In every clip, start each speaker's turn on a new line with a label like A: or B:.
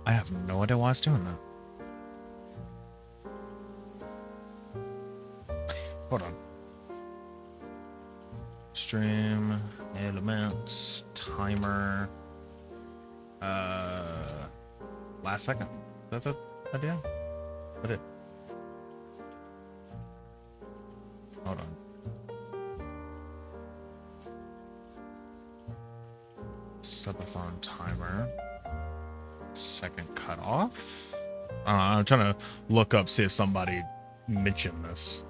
A: I have no idea why it's doing that. Hold on. Stream, elements, timer. Last second. That's it. Idea. Put it. Hold on. Subathon timer. Second cutoff. I'm trying to look up, see if somebody mentioned this.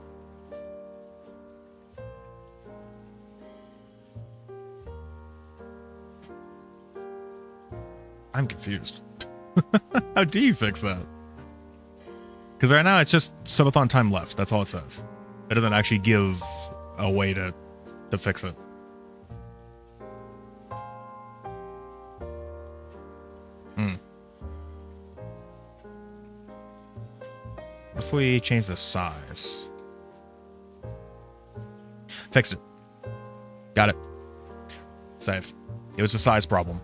A: I'm confused. How do you fix that? Because right now it's just subathon time left. That's all it says. It doesn't actually give a way to fix it. What if we change the size? Fixed it. Got it. Save. It was a size problem.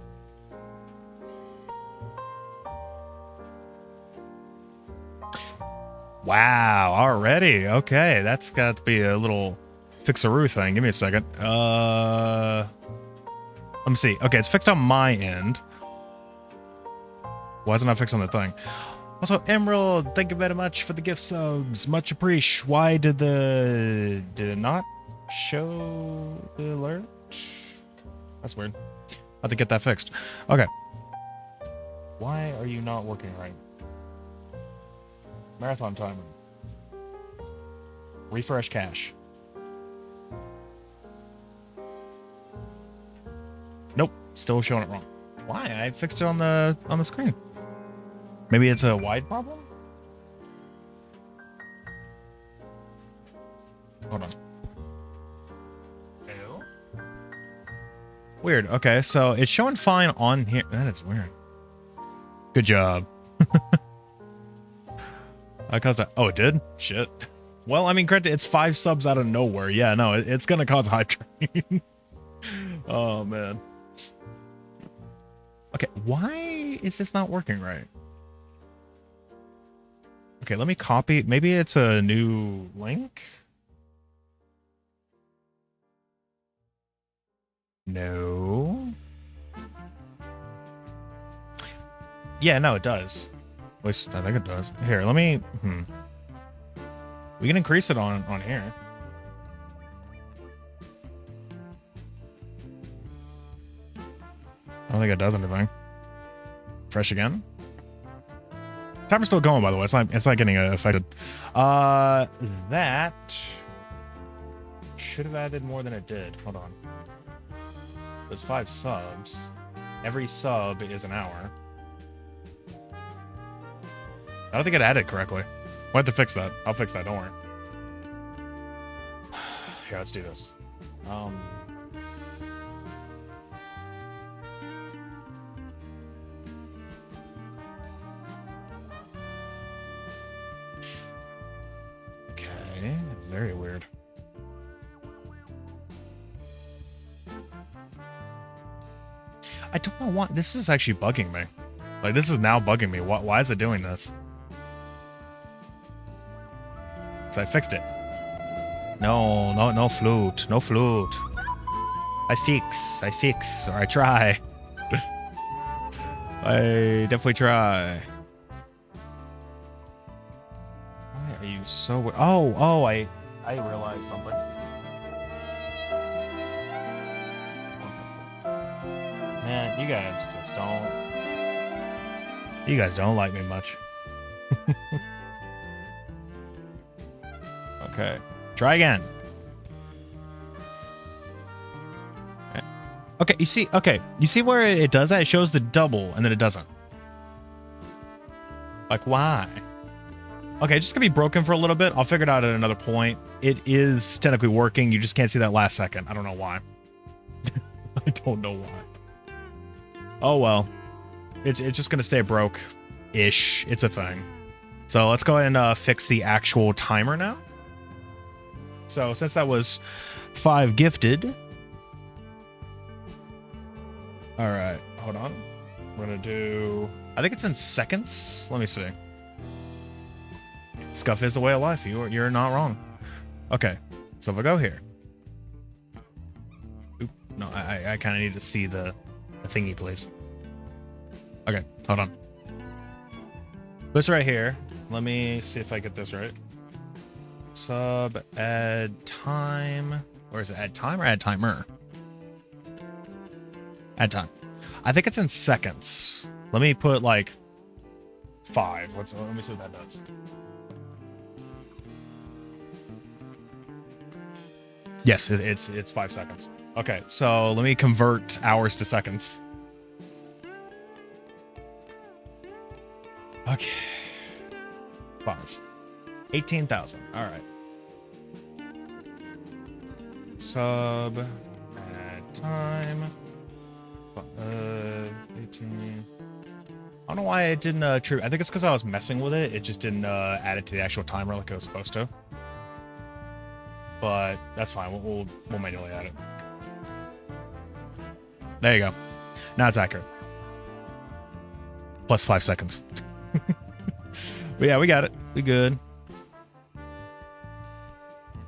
A: Wow, already. Okay, that's got to be a little fixaroo thing. Give me a second. Let me see. Okay, it's fixed on my end. Why is it not fixed on the thing? Also, Emerald, thank you very much for the gift subs. Much appreciated. Why did it not show the alert? That's weird. I'll have to get that fixed. Okay. Why are you not working right? Marathon timer. Refresh cache. Nope, still showing it wrong. Why? I fixed it on the screen. Maybe it's a wide problem? Hold on. Ew. Weird. Okay, so it's showing fine on here. That is weird. Good job. I caused a... Oh, it did? Shit. Well, I mean, granted, it's 5 subs out of nowhere. Yeah, no, it's gonna cause hype train. Oh, man. Okay, why is this not working right? Okay, let me copy. Maybe it's a new link? No. Yeah, no, it does. At least I think it does. Here, let me... We can increase it on here. I don't think it does anything. Fresh again. Timer's still going, by the way. It's not getting affected. That should have added more than it did. Hold on. There's 5 subs. Every sub is an hour. I don't think it added correctly. We'll have to fix that. I'll fix that, don't worry. Here, let's do this. Okay, very weird. I don't know why. This is actually bugging me. Like, this is now bugging me. Why is it doing this? So I fixed it. No flute. No flute. I fix, or I try. I definitely try. Why are you so... Oh, I realized something. Man, you guys just don't... You guys don't like me much. Okay. Try again. Okay, you see where it does that? It shows the double and then it doesn't. Like, why? Okay, it's just gonna be broken for a little bit. I'll figure it out at another point. It is technically working. You just can't see that last second. I don't know why. I don't know why. Oh well. It's just gonna stay broke-ish. It's a thing. So let's go ahead and fix the actual timer now. So since that was 5 gifted. All right, hold on. We're gonna do, I think it's in seconds. Let me see. Scuff is the way of life. You're not wrong. Okay, so if I go here. Oop, no, I kind of need to see the thingy, please. Okay, hold on. This right here. Let me see if I get this right. Sub, add time. Or is it add time or add timer? Add time. I think it's in seconds. Let me put like 5. Let me see what that does. Yes, it's 5 seconds. Okay, so let me convert hours to seconds. Okay. 5. 18,000. All right. Sub, add time. 18. I don't know why it didn't I think it's because I was messing with it. It just didn't add it to the actual timer like it was supposed to. But that's fine. We'll manually add it. There you go. Now it's accurate. Plus 5 seconds. But yeah, we got it. We good.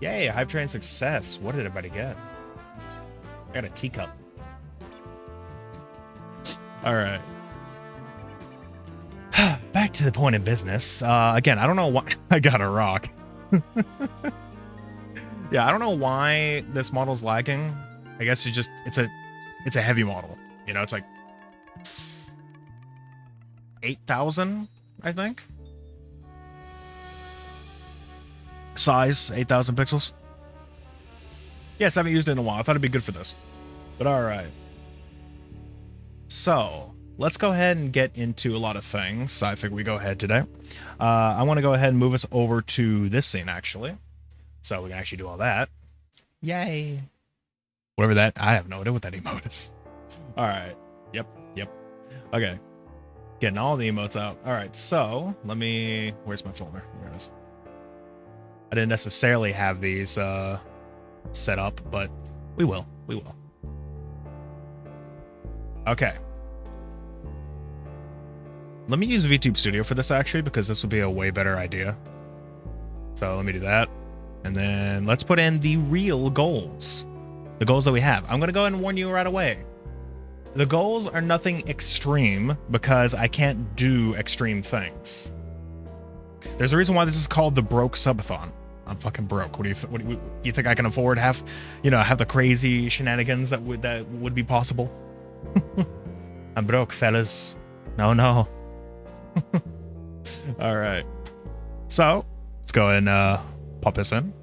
A: Yay, hype train success. What did everybody get? I got a teacup. All right. Back to the point of business. Again, I don't know why I got a rock. Yeah, I don't know why this model's lagging. I guess it's a heavy model. You know, it's like 8,000, I think. Size 8,000 pixels. Yes, I haven't used it in a while. I thought it'd be good for this. But all right. So let's go ahead and get into a lot of things. I think we go ahead today. I want to go ahead and move us over to this scene, actually. So we can actually do all that. Yay. Whatever that, I have no idea what that emote is. All right. Yep. Okay. Getting all the emotes out. All right. So let me, where's my folder? There it is. I didn't necessarily have these set up, but we will. Okay. Let me use VTube Studio for this, actually, because this will be a way better idea. So let me do that. And then let's put in the real goals. The goals that we have. I'm going to go ahead and warn you right away. The goals are nothing extreme because I can't do extreme things. There's a reason why this is called the broke subathon. I'm fucking broke. What do you think I can afford? Have the crazy shenanigans that would be possible? I'm broke, fellas. No. All right. So let's go and pop this in.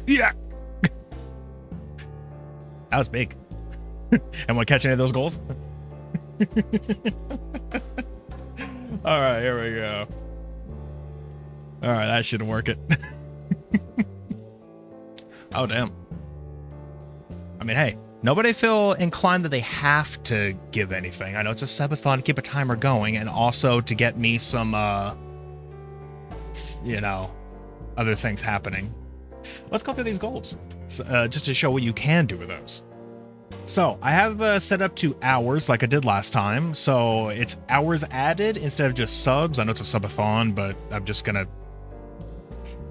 A: Yeah. That was big. Am I catching any of those goals? All right, here we go. All right, that should work it. Oh, damn. I mean, hey, nobody feel inclined that they have to give anything. I know it's a subathon to keep a timer going and also to get me some, other things happening. Let's go through these goals just to show what you can do with those. So I have set up to hours like I did last time. So it's hours added instead of just subs. I know it's a subathon, but I'm just going to...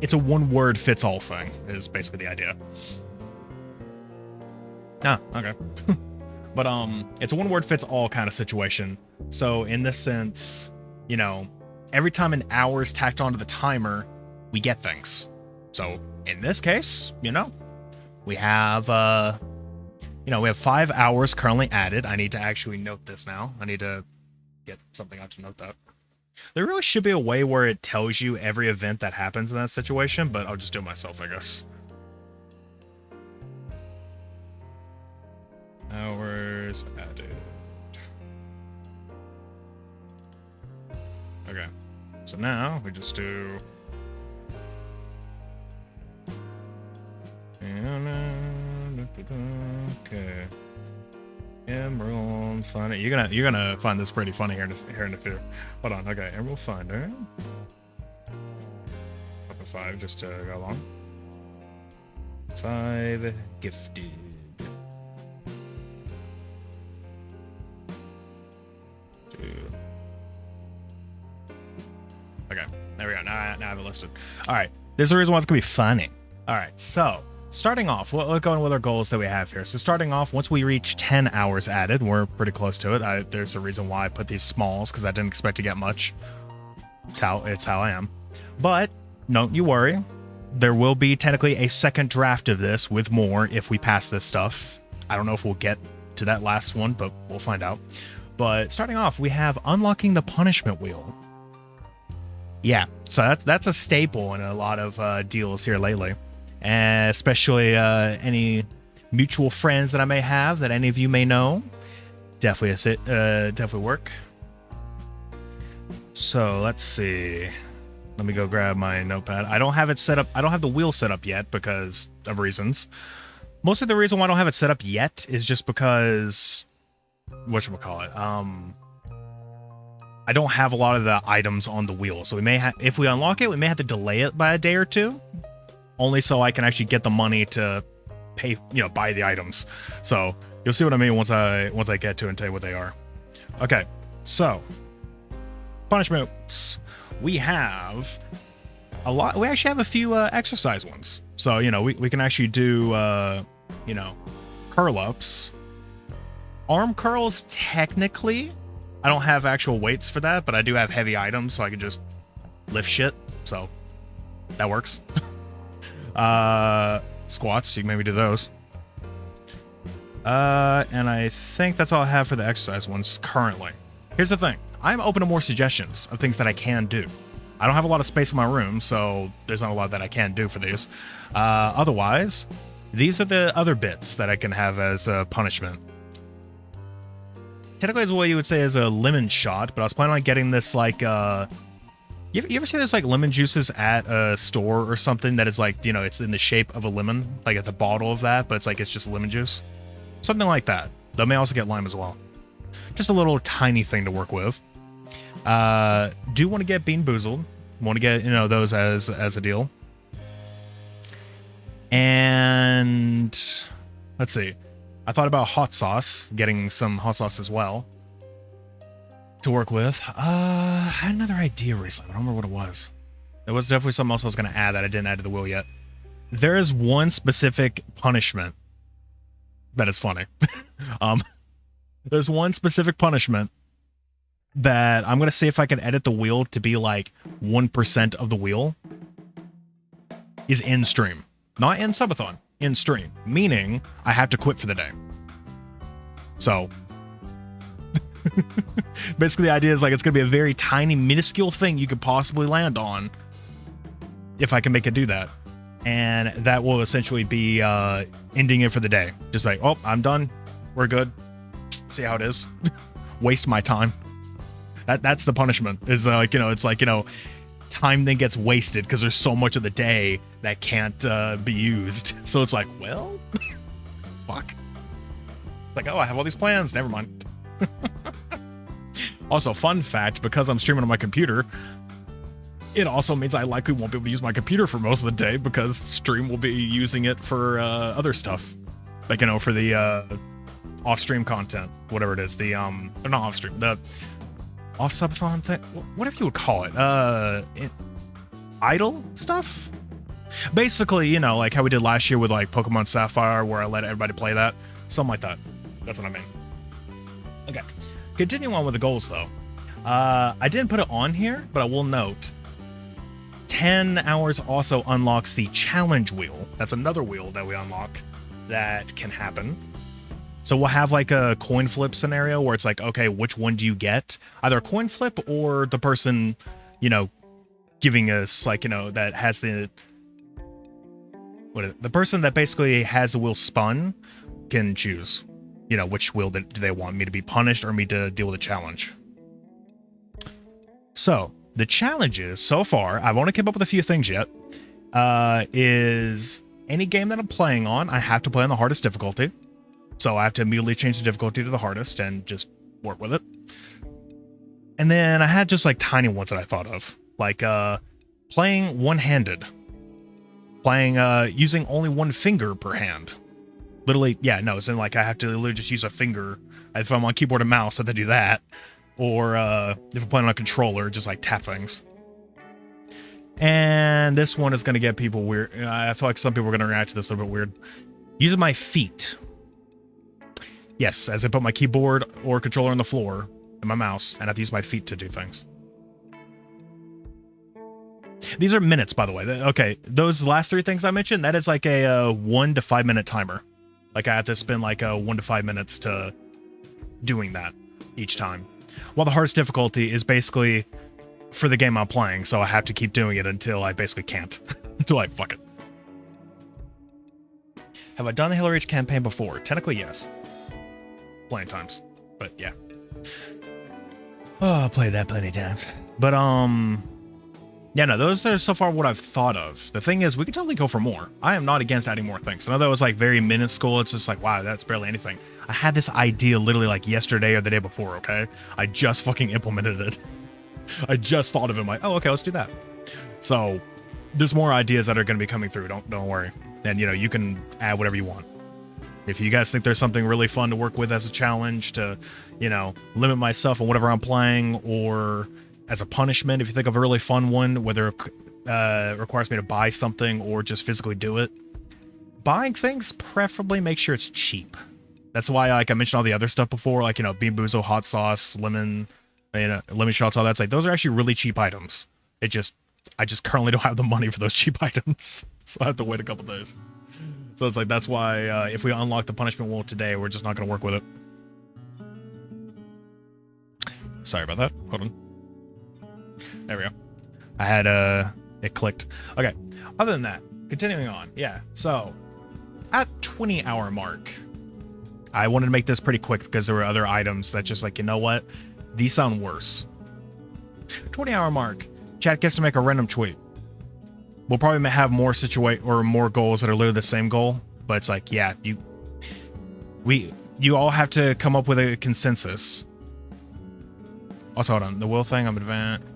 A: It's a one-word fits-all thing, is basically the idea. Ah, okay. But it's a one-word fits-all kind of situation. So in this sense, every time an hour is tacked onto the timer, we get things. So in this case, we have we have 5 hours currently added. I need to actually note this now. I need to get something out to note that. There really should be a way where it tells you every event that happens in that situation, but I'll just do it myself, I guess. Hours added. Okay. So now we just do... Okay. Emerald Finder. You're gonna find this pretty funny here in a few. Hold on. Okay, Emerald Finder. Up to 5 just to go along. 5 gifted. Okay, there we go. Now I have it listed. All right, there's a reason why it's gonna be funny. All right, so starting off, we're going with our goals that we have here. So starting off, once we reach 10 hours added, we're pretty close to it. There's a reason why I put these smalls, because I didn't expect to get much. It's how I am. But don't you worry. There will be technically a second draft of this with more if we pass this stuff. I don't know if we'll get to that last one, but we'll find out. But starting off, we have unlocking the punishment wheel. Yeah, so that's a staple in a lot of deals here lately. And especially any mutual friends that I may have that any of you may know. Definitely work. So let's see. Let me go grab my notepad. I don't have it set up. I don't have the wheel set up yet because of reasons. Most of the reason why I don't have it set up yet is just because whatchamacallit. I don't have a lot of the items on the wheel. So we may have, if we unlock it, we may have to delay it by a day or two. Only so I can actually get the money to pay, buy the items. So you'll see what I mean once I get to it and tell you what they are. Okay, so punishments. We have a lot. We actually have a few exercise ones. So, we can actually do, curl ups. Arm curls, technically, I don't have actual weights for that, but I do have heavy items, so I can just lift shit. So that works. Squats, you can maybe do those. And I think that's all I have for the exercise ones currently. Here's the thing. I'm open to more suggestions of things that I can do. I don't have a lot of space in my room, so there's not a lot that I can do for these. Otherwise, these are the other bits that I can have as a punishment. Technically, is what you would say is a lemon shot, but I was planning on getting this, like, you ever see this, like, lemon juices at a store or something that is, like, it's in the shape of a lemon? Like, it's a bottle of that, but it's just lemon juice? Something like that. They may also get lime as well. Just a little tiny thing to work with. Do want to get Bean Boozled. Want to get, those as a deal. And let's see. I thought about hot sauce, getting some hot sauce as well to work with. I had another idea recently. I don't remember what it was. There was definitely something else I was going to add that I didn't add to the wheel yet. There is one specific punishment that is funny. There's one specific punishment that I'm going to see if I can edit the wheel to be like 1% of the wheel is in stream. Not in Subathon, in stream. Meaning I have to quit for the day. So basically the idea is like it's going to be a very tiny, minuscule thing you could possibly land on if I can make it do that. And that will essentially be ending it for the day. Just like, oh, I'm done. We're good. See how it is. Waste my time. That's the punishment. Is like, it's like, time then gets wasted because there's so much of the day that can't be used. So it's like, well, fuck. Like, oh, I have all these plans. Never mind. Also, fun fact, because I'm streaming on my computer, it also means I likely won't be able to use my computer for most of the day because stream will be using it for other stuff. Like, for the off-stream content, whatever it is. The, or not off-stream, the off-subathon thing, whatever you would call it. Idle stuff? Basically, like how we did last year with, like, Pokemon Sapphire, where I let everybody play that. Something like that. That's what I mean. Okay. Continuing on with the goals, though. I didn't put it on here, but I will note 10 hours also unlocks the challenge wheel. That's another wheel that we unlock that can happen. So we'll have like a coin flip scenario where it's like, okay, which one do you get? Either a coin flip or the person, giving us like, that has the person that basically has the wheel spun can choose, which wheel do they want, me to be punished or me to deal with a challenge. So the challenges so far, I've only kept up with a few things yet, is any game that I'm playing on, I have to play on the hardest difficulty. So I have to immediately change the difficulty to the hardest and just work with it. And then I had just like tiny ones that I thought of, like playing one-handed, playing using only one finger per hand. Literally, yeah, no, it's in like I have to literally just use a finger. If I'm on keyboard and mouse, I have to do that. Or if I'm playing on a controller, just like tap things. And this one is going to get people weird. I feel like some people are going to react to this a little bit weird. Using my feet. Yes, as I put my keyboard or controller on the floor and my mouse, and I have to use my feet to do things. These are minutes, by the way. Okay, those last 3 things I mentioned, that is like a 1 to 5 minute timer. Like I have to spend like 1 to 5 minutes to doing that each time. While the hardest difficulty is basically for the game I'm playing, so I have to keep doing it until I basically can't. Until I fuck it. Have I done the Halo Reach campaign before? Technically, yes. Plenty of times. But yeah. Oh, I played that plenty of times. But yeah, no, those are so far what I've thought of. The thing is, we could totally go for more. I am not against adding more things. I know that was like very minuscule. It's just like, wow, that's barely anything. I had this idea literally like yesterday or the day before, okay? I just fucking implemented it. I just thought of it. I'm like, oh, okay, let's do that. So there's more ideas that are going to be coming through. Don't worry. And, you know, you can add whatever you want. If you guys think there's something really fun to work with as a challenge to, you know, limit myself on whatever I'm playing, or as a punishment, if you think of a really fun one, whether it requires me to buy something or just physically do it, buying things, preferably make sure it's cheap. That's why, like I mentioned all the other stuff before, like, you know, Bean Boozle, hot sauce, lemon, you know, lemon shots, all that's like, those are actually really cheap items. I just currently don't have the money for those cheap items. So I have to wait a couple days. So it's like, that's why if we unlock the punishment wheel today, we're just not going to work with it. Sorry about that. Hold on. There we go. I had, it clicked. Okay. Other than that, continuing on. Yeah. So at 20-hour mark, I wanted to make this pretty quick because there were other items that just like, you know what? These sound worse. 20-hour mark. Chat gets to make a random tweet. We'll probably have more more goals that are literally the same goal, but it's like, yeah, you all have to come up with a consensus. Also, hold on, the will thing I'm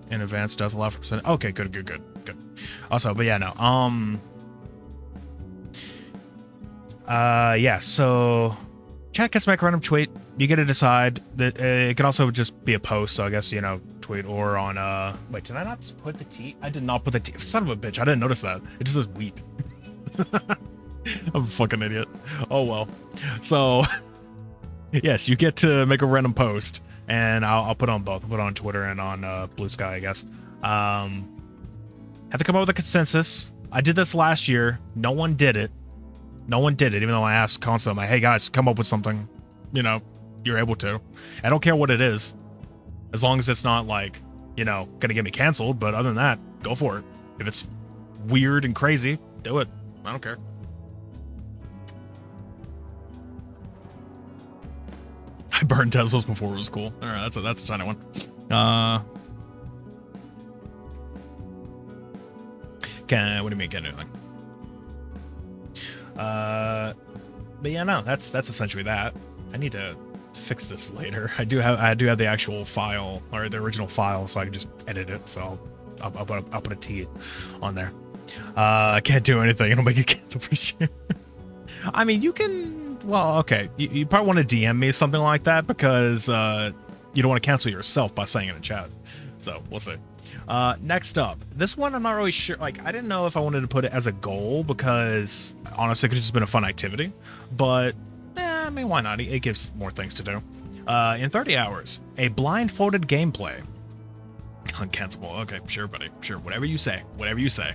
A: in advance does allow for percent. Okay, good. Also, but yeah, no. Yeah, so chat gets to make a random tweet. You get to decide that it can also just be a post, so I guess, you know, tweet or on wait, did I not put the T? I did not put the T. Son of a bitch, I didn't notice that. It just says wheat. I'm a fucking idiot. Oh well. So yes, you get to make a random post, and I'll put on both. I'll put it on Twitter and on Blue Sky, I guess. Have to come up with a consensus. I did this last year. No one did it. Even though I asked constantly, I'm like, hey guys, come up with something. You know, you're able to. I don't care what it is, as long as it's not like, you know, gonna get me canceled. But other than that, go for it. If it's weird and crazy, do it. I don't care. I burned Teslas before it was cool. All right, that's a tiny one. What do you mean can't do anything? But yeah, no, that's essentially that. I need to fix this later. I do have the actual file, or the original file, so I can just edit it. So I'll put a T on there. I can't do anything. It'll make it cancel for sure. I mean, you can. Well, okay. You probably want to DM me something like that because you don't want to cancel yourself by saying it in chat. So we'll see. Next up, this one I'm not really sure. Like, I didn't know if I wanted to put it as a goal because honestly, it could have just been a fun activity. But I mean, why not? It gives more things to do. In 30 hours, a blindfolded gameplay. Uncancelable. Okay, sure, buddy. Sure, whatever you say. Whatever you say.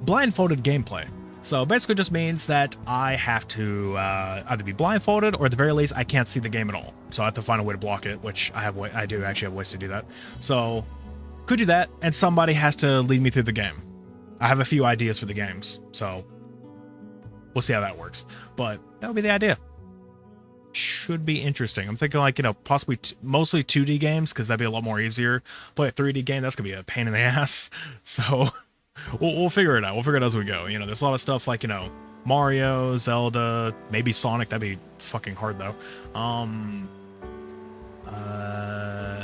A: Blindfolded gameplay. So basically just means that I have to either be blindfolded or at the very least I can't see the game at all. So I have to find a way to block it, which I do actually have ways to do that. So could do that, and somebody has to lead me through the game. I have a few ideas for the games, so we'll see how that works. But that would be the idea. Should be interesting. I'm thinking like, you know, possibly mostly 2D games because that'd be a lot more easier. Play a 3D game, that's gonna be a pain in the ass. So we'll figure it out. We'll figure it out as we go. You know, there's a lot of stuff like, you know, Mario, Zelda, maybe Sonic. That'd be fucking hard though.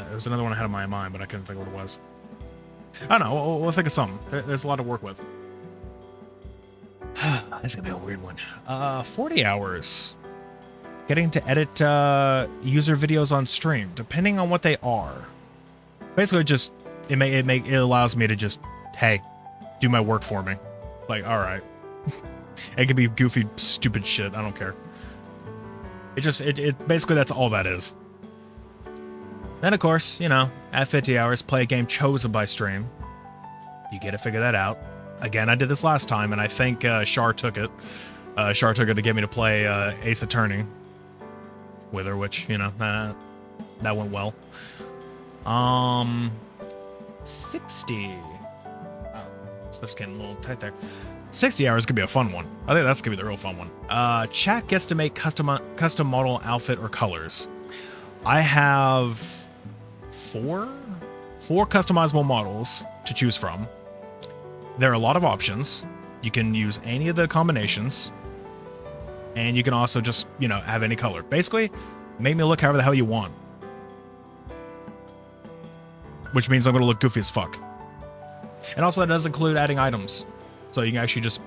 A: There was another one I had in my mind, but I couldn't think what it was. I don't know. We'll think of something. There's a lot to work with. That's gonna be a weird one. 40 hours. Getting to edit user videos on stream, depending on what they are. Basically just it allows me to just, hey, do my work for me. Like, all right. It could be goofy, stupid shit. I don't care. It basically, that's all that is. Then, of course, you know, at 50 hours, play a game chosen by stream. You get to figure that out. Again, I did this last time, and I think Char took it. Char took it to get me to play Ace Attorney with her, which, you know, that went well. 60. Oh, stuff's getting a little tight there. 60 hours could be a fun one. I think that's gonna be the real fun one. Chat gets to make custom model outfit or colors. I have four customizable models to choose from. There are a lot of options. You can use any of the combinations, and you can also just, you know, have any color. Basically, make me look however the hell you want. Which means I'm gonna look goofy as fuck. And also that does include adding items. So you can actually just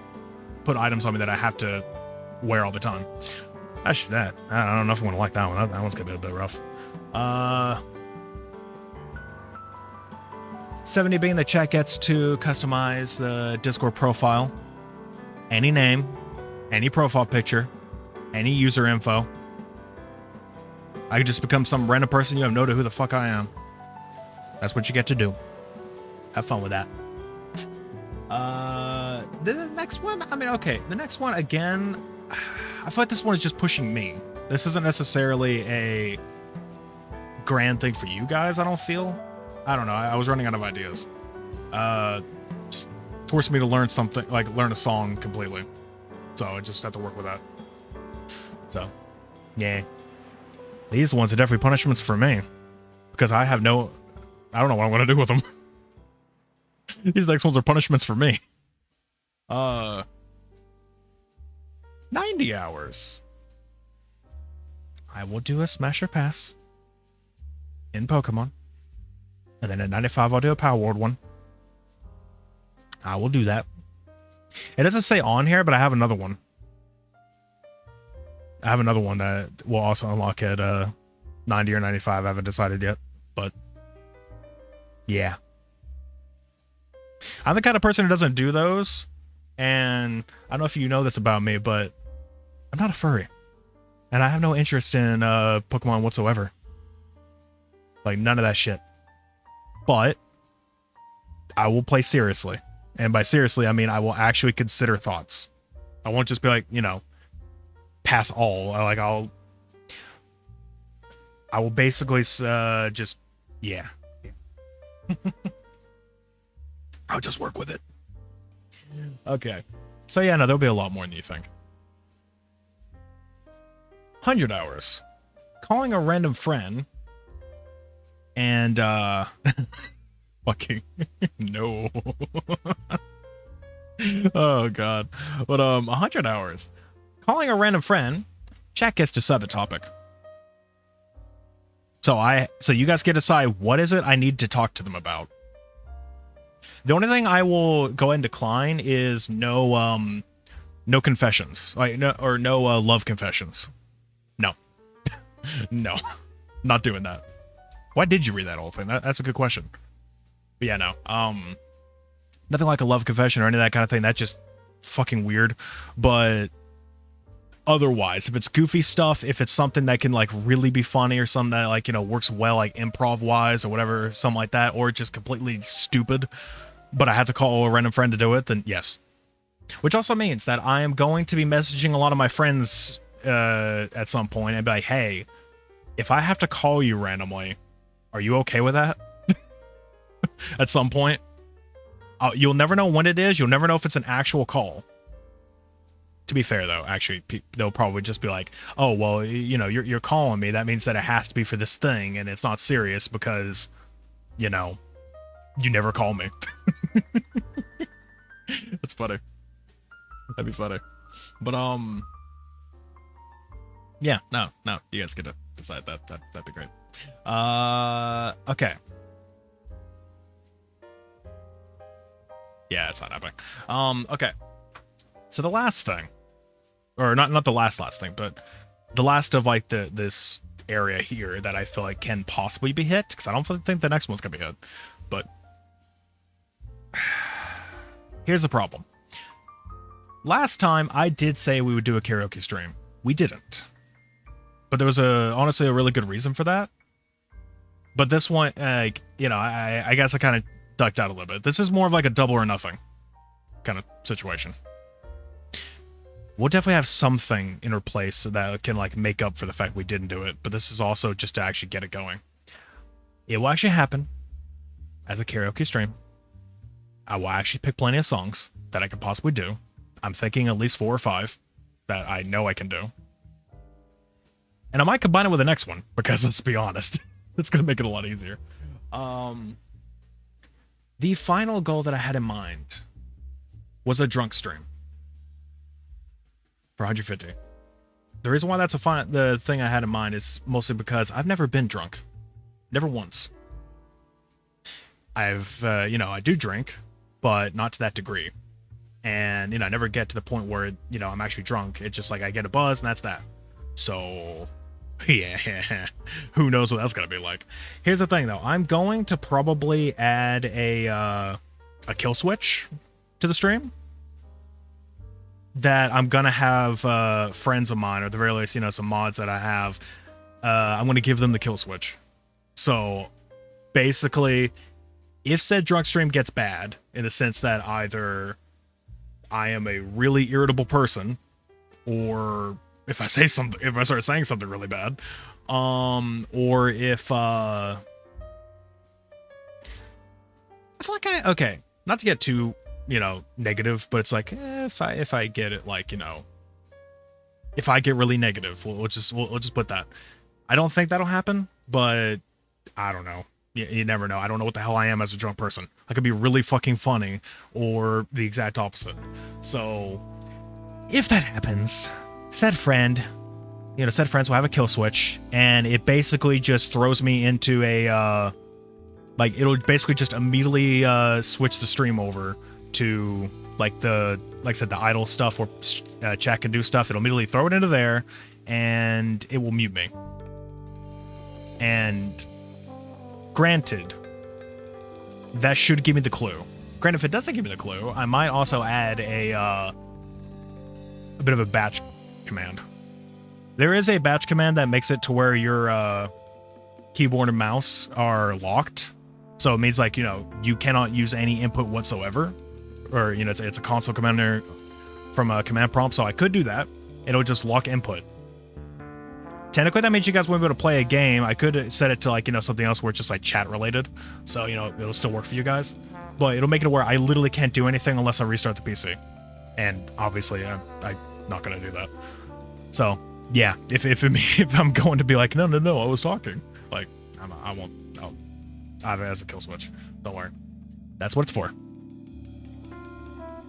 A: put items on me that I have to wear all the time. Actually, I don't know if I'm gonna like that one. That one's gonna be a bit rough. 70 being the chat gets to customize the Discord profile. Any name, any profile picture, any user info. I could just become some random person you have no idea who the fuck I am. That's what you get to do. Have fun with that. The next one, I mean, okay, the next one, again, I feel like this one is just pushing me. This isn't necessarily a grand thing for you guys, I don't feel. I don't know, I was running out of ideas. Just forced me to learn something, like learn a song completely. So I just have to work with that. So, yeah. These ones are definitely punishments for me. Because I don't know what I'm going to do with them. These next ones are punishments for me. 90 hours. I will do a Smash or Pass in Pokemon. And then at 95, I'll do a Power Word one. I will do that. It doesn't say on here, but I have another one. I have another one that will also unlock at 90 or 95. I haven't decided yet, but yeah. I'm the kind of person who doesn't do those, and I don't know if you know this about me, but I'm not a furry, and I have no interest in Pokemon whatsoever. Like, none of that shit. But I will play seriously, and by seriously, I mean I will actually consider thoughts. I won't just be like, you know, pass all. Like, I will basically just, yeah. I'll just work with it. Okay. So yeah, no, there'll be a lot more than you think. 100 hours. Calling a random friend and fucking no. Oh god. But 100 hours. Calling a random friend, chat gets to decide the topic. So you guys get to decide what is it I need to talk to them about. The only thing I will go ahead and decline is no confessions, like no love confessions. No, no, not doing that. Why did you read that whole thing? That's a good question. But yeah, no, nothing like a love confession or any of that kind of thing. That's just fucking weird. But otherwise, if it's goofy stuff, if it's something that can like really be funny or something that like, you know, works well like improv wise or whatever, something like that, or just completely stupid, but I have to call a random friend to do it, then yes. Which also means that I am going to be messaging a lot of my friends at some point and be like, hey, if I have to call you randomly, are you okay with that? At some point. You'll never know when it is. You'll never know if it's an actual call. To be fair, though, actually, they'll probably just be like, oh, well, you know, you're calling me. That means that it has to be for this thing, and it's not serious because, you know, you never call me. That's funny. That'd be funny. But, yeah, no, you guys get to decide that. That'd be great. Okay. Yeah, it's not happening. Okay. So the last thing, or not the last thing, but the last of like this area here that I feel like can possibly be hit, because I don't think the next one's gonna be hit, but here's the problem. Last time I did say we would do a karaoke stream. We didn't. But there was honestly a really good reason for that. But this one, you know, I guess I kind of ducked out a little bit. This is more of like a double or nothing kind of situation. We'll definitely have something in our place that can like make up for the fact we didn't do it. But this is also just to actually get it going. It will actually happen as a karaoke stream. I will actually pick plenty of songs that I could possibly do. I'm thinking at least 4 or 5 that I know I can do. And I might combine it with the next one, because let's be honest, it's going to make it a lot easier. The final goal that I had in mind was a drunk stream for 150. The reason why that's the thing I had in mind is mostly because I've never been drunk. Never once. You know, I do drink, but not to that degree. And, you know, I never get to the point where, you know, I'm actually drunk. It's just like I get a buzz and that's that. So, yeah, who knows what that's going to be like. Here's the thing, though. I'm going to probably add a kill switch to the stream that I'm going to have friends of mine, or at the very least, you know, some mods that I have. I'm going to give them the kill switch. So, basically, if said drunk stream gets bad, in the sense that either I am a really irritable person, or if I start saying something really bad, or if I feel like okay, not to get too, you know, negative, but it's like if I get it, like, you know, if I get really negative, we'll just put that. I don't think that'll happen, but I don't know. You never know. I don't know what the hell I am as a drunk person. I could be really fucking funny, or the exact opposite. So, if that happens, said friends will have a kill switch, and it basically just throws me into a, like, it'll basically just immediately switch the stream over to, like I said, the idle stuff, or chat can do stuff. It'll immediately throw it into there, and it will mute me. And granted, that should give me the clue. Granted, if it doesn't give me the clue, I might also add a bit of a batch command. There is a batch command that makes it to where your keyboard and mouse are locked. So it means, like, you know, you cannot use any input whatsoever. Or, you know, it's a console commander from a command prompt, so I could do that. It'll just lock input. Technically, that means you guys won't be able to play a game. I could set it to, like, you know, something else where it's just, like, chat related. So, you know, it'll still work for you guys. But it'll make it where I literally can't do anything unless I restart the PC. And obviously, I'm not going to do that. So, yeah, if I'm going to be like, no, I was talking. Like, I won't. I have it as a kill switch. Don't worry. That's what it's for.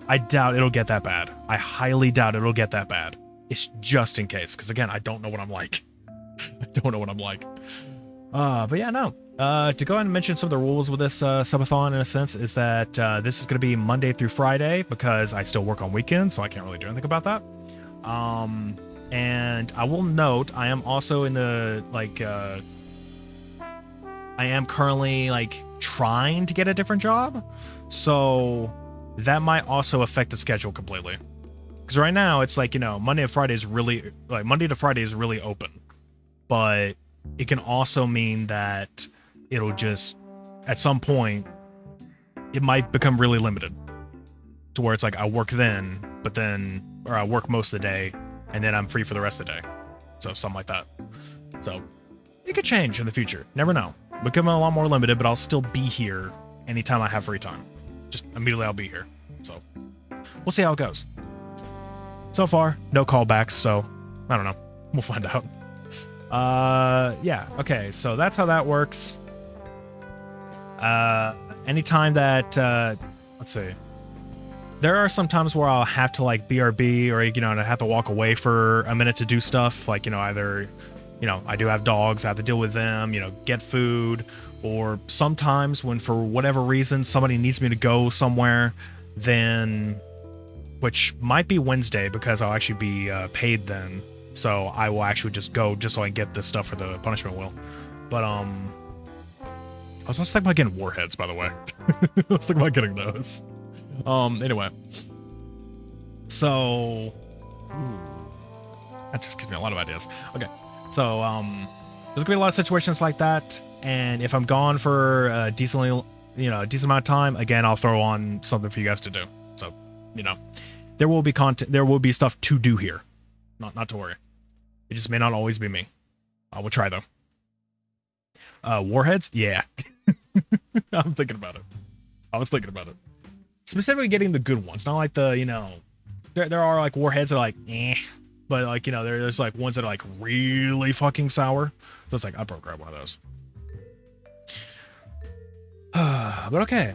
A: I doubt it'll get that bad. I highly doubt it'll get that bad. It's just in case. Because, again, I don't know what I'm like. I don't know what I'm like. But yeah, no. To go ahead and mention some of the rules with this subathon, in a sense, is that this is going to be Monday through Friday, because I still work on weekends, so I can't really do anything about that. And I will note, I am also in the, like, I am currently, like, trying to get a different job, so that might also affect the schedule completely. Because right now, it's like, you know, Monday to Friday is really open. But it can also mean that it'll just, at some point, it might become really limited. To where it's like, I work then, or I work most of the day, and then I'm free for the rest of the day. So, something like that. So, it could change in the future. Never know. Become a lot more limited, but I'll still be here anytime I have free time. Just immediately I'll be here. So, we'll see how it goes. So far, no callbacks, so I don't know. We'll find out. Yeah, okay, so that's how that works. Anytime that, let's see. There are some times where I'll have to, like, BRB, or, you know, and I have to walk away for a minute to do stuff. Like, you know, either, you know, I do have dogs, I have to deal with them, you know, get food. Or sometimes when, for whatever reason, somebody needs me to go somewhere, then, which might be Wednesday, because I'll actually be paid then. So I will actually just go, just so I can get this stuff for the punishment wheel. But, I was thinking about getting warheads, by the way. I was thinking about getting those. Anyway. So, that just gives me a lot of ideas. Okay. So, there's gonna be a lot of situations like that. And if I'm gone for a decent amount of time, again, I'll throw on something for you guys to do. So, there will be content, there will be stuff to do here. Not to worry. It just may not always be me. I will try though. Warheads? Yeah. I'm thinking about it. I was thinking about it. Specifically getting the good ones, not like the, there are like warheads that are like, eh. But like, there's like ones that are like really fucking sour. So it's like, I'll probably grab one of those. But okay.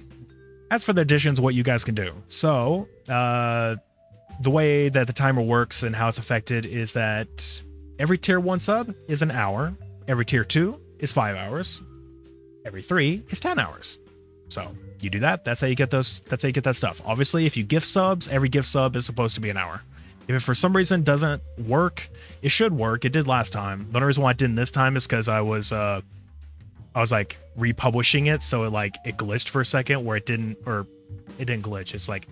A: As for the additions, what you guys can do. So, the way that the timer works and how it's affected is that every tier 1 sub is an hour. Every tier 2 is 5 hours. Every 3 is 10 hours. So you do that. That's how you get those. That's how you get that stuff. Obviously, if you gift subs, every gift sub is supposed to be an hour. If it for some reason doesn't work, it should work. It did last time. The only reason why it didn't this time is because I was like republishing it, so it glitched for a second where it didn't glitch. It's like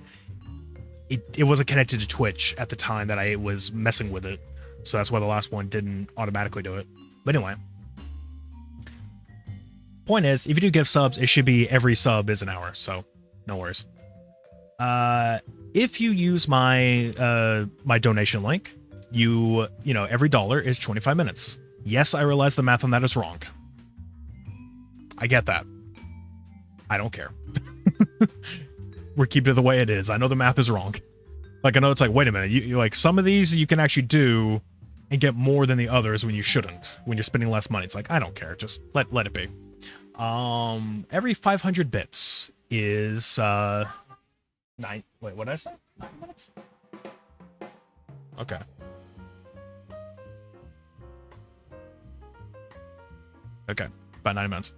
A: it wasn't connected to Twitch at the time that I was messing with it. So that's why the last one didn't automatically do it. But anyway. Point is, if you do gift subs, it should be every sub is an hour, so no worries. If you use my my donation link, every $1 is 25 minutes. Yes, I realize the math on that is wrong. I get that. I don't care. We're keeping it the way it is. I know the math is wrong. Like, I know it's like, wait a minute, you like some of these you can actually do and get more than the others when you shouldn't, when you're spending less money. It's like, I don't care, just let it be. Every 500 bits is 9. Wait, what did I say? 9 minutes? Okay. Okay, about 9 minutes.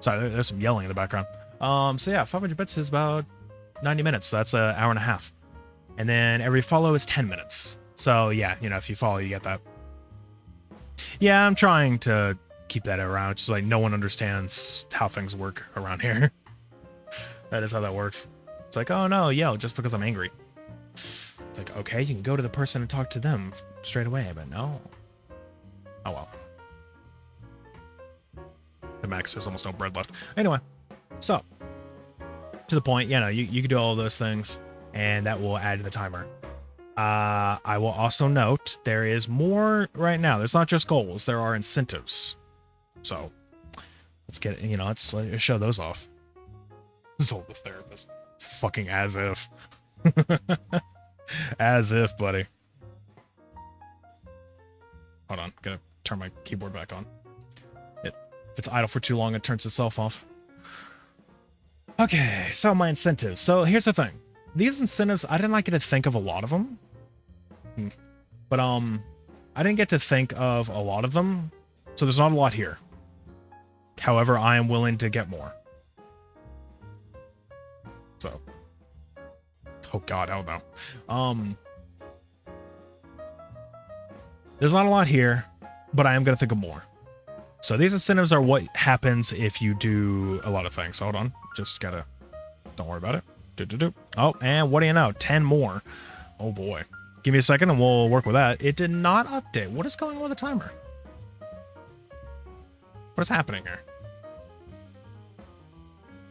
A: Sorry, there's some yelling in the background. So yeah, 500 bits is about 90 minutes. So that's an hour and a half. And then every follow is 10 minutes. So yeah, if you follow, you get that. Yeah, I'm trying to keep that around. It's just like no one understands how things work around here. That is how that works. It's like, oh no, yell just because I'm angry. It's like, okay, you can go to the person and talk to them straight away, but no. Oh well. The max has almost no bread left. Anyway, so to the point, you can do all of those things, and that will add to the timer. I will also note there is more right now. There's not just goals, there are incentives. So let's get let's show those off. Zold the therapist. Fucking as if. As if, buddy. Hold on, gonna turn my keyboard back on. If it's idle for too long, it turns itself off. Okay, so my incentives. So here's the thing. These incentives, I didn't get to think of a lot of them. But I didn't get to think of a lot of them. So there's not a lot here. However, I am willing to get more. So. Oh god, I don't know. There's not a lot here, but I am going to think of more. So these incentives are what happens if you do a lot of things. Hold on. Just gotta... Don't worry about it. Oh, and what do you know? 10 more. Oh boy. Give me a second and we'll work with that. It did not update. What is going on with the timer? What is happening here?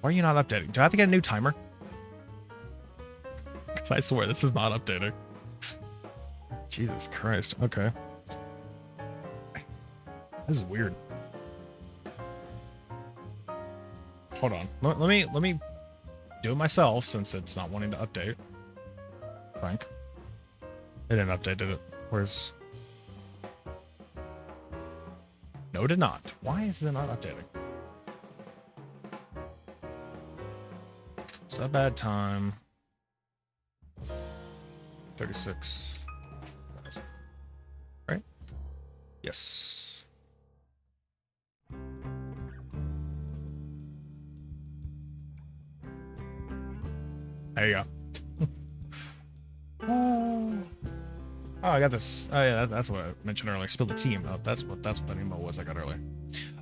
A: Why are you not updating? Do I have to get a new timer? Because I swear this is not updating. Jesus Christ. Okay. This is weird. Hold on. Let me do it myself since it's not wanting to update. Frank. It didn't update, did it? Where's... No, it did not. Why is it not updating? Sub bad time. 36. Right? Yes. There you go. Oh, I got this. Oh yeah, that's what I mentioned earlier. Spill the tea emote. That's what that emote was I got earlier.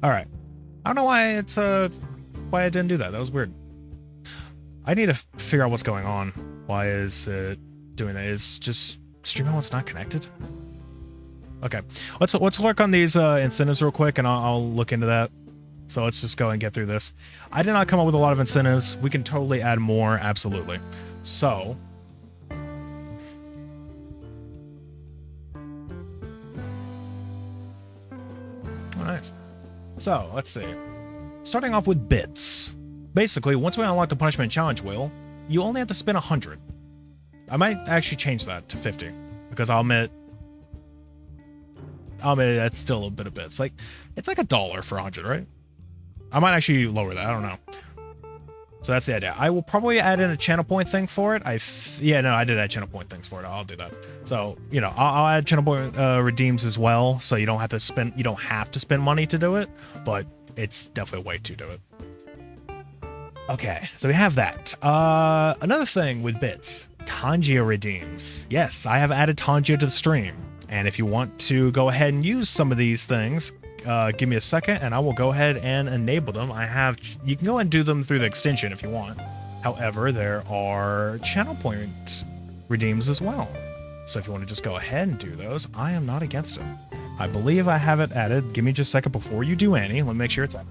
A: All right. I don't know why it's why I didn't do that. That was weird. I need to figure out what's going on. Why is it doing that? Is just stream element's not connected? Okay. Let's work on these incentives real quick, and I'll look into that. So let's just go and get through this. I did not come up with a lot of incentives. We can totally add more, absolutely. So. Oh, nice. So, let's see. Starting off with bits. Basically, once we unlock the punishment challenge wheel, you only have to spin 100. I might actually change that to 50, because I'll admit that's still a bit of bits. It's like $1 for 100, right? I might actually lower that. I don't know. So that's the idea. I will probably add in a channel point thing for it. Yeah, no, I did add channel point things for it. I'll do that. So, you know, I'll add channel point redeems as well. So you don't have to spend money to do it, but it's definitely a way to do it. Okay, so we have that. Another thing with bits, Tangia redeems. Yes, I have added Tangia to the stream. And if you want to go ahead and use some of these things, give me a second and I will go ahead and enable them. You can go and do them through the extension if you want. However, there are channel point redeems as well. So if you want to just go ahead and do those, I am not against it. I believe I have it added. Give me just a second before you do any. Let me make sure it's added.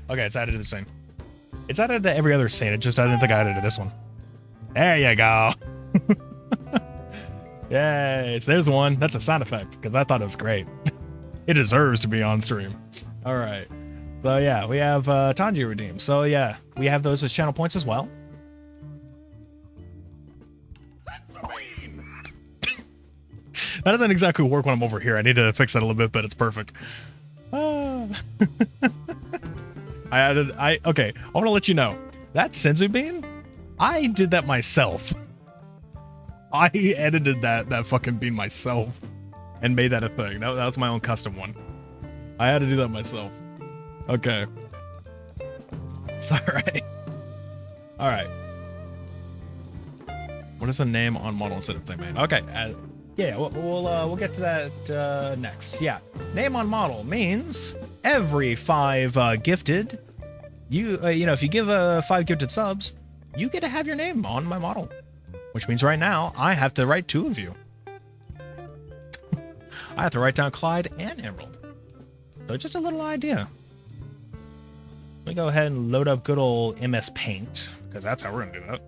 A: Okay, it's added to the scene. It's added to every other scene. I didn't think I added to this one. There you go. Yay, there's one. That's a sound effect, because I thought it was great. It deserves to be on stream. All right. So yeah, we have Tangia redeemed. So yeah, we have those as channel points as well. That doesn't exactly work when I'm over here. I need to fix that a little bit, but it's perfect. Okay, I want to let you know, that senzu bean, I did that myself. I edited that fucking bean myself and made that a thing. That was my own custom one. I had to do that myself. Okay. It's alright. Alright. What is the name on model incentive thing, man? Okay, yeah, we'll get to that next. Yeah, name on model means every 5 gifted, you know, if you give 5 gifted subs, you get to have your name on my model, which means right now I have to write 2 of you. I have to write down Clyde and Emerald. So just a little idea. Let me go ahead and load up good old MS Paint, because that's how we're gonna do that.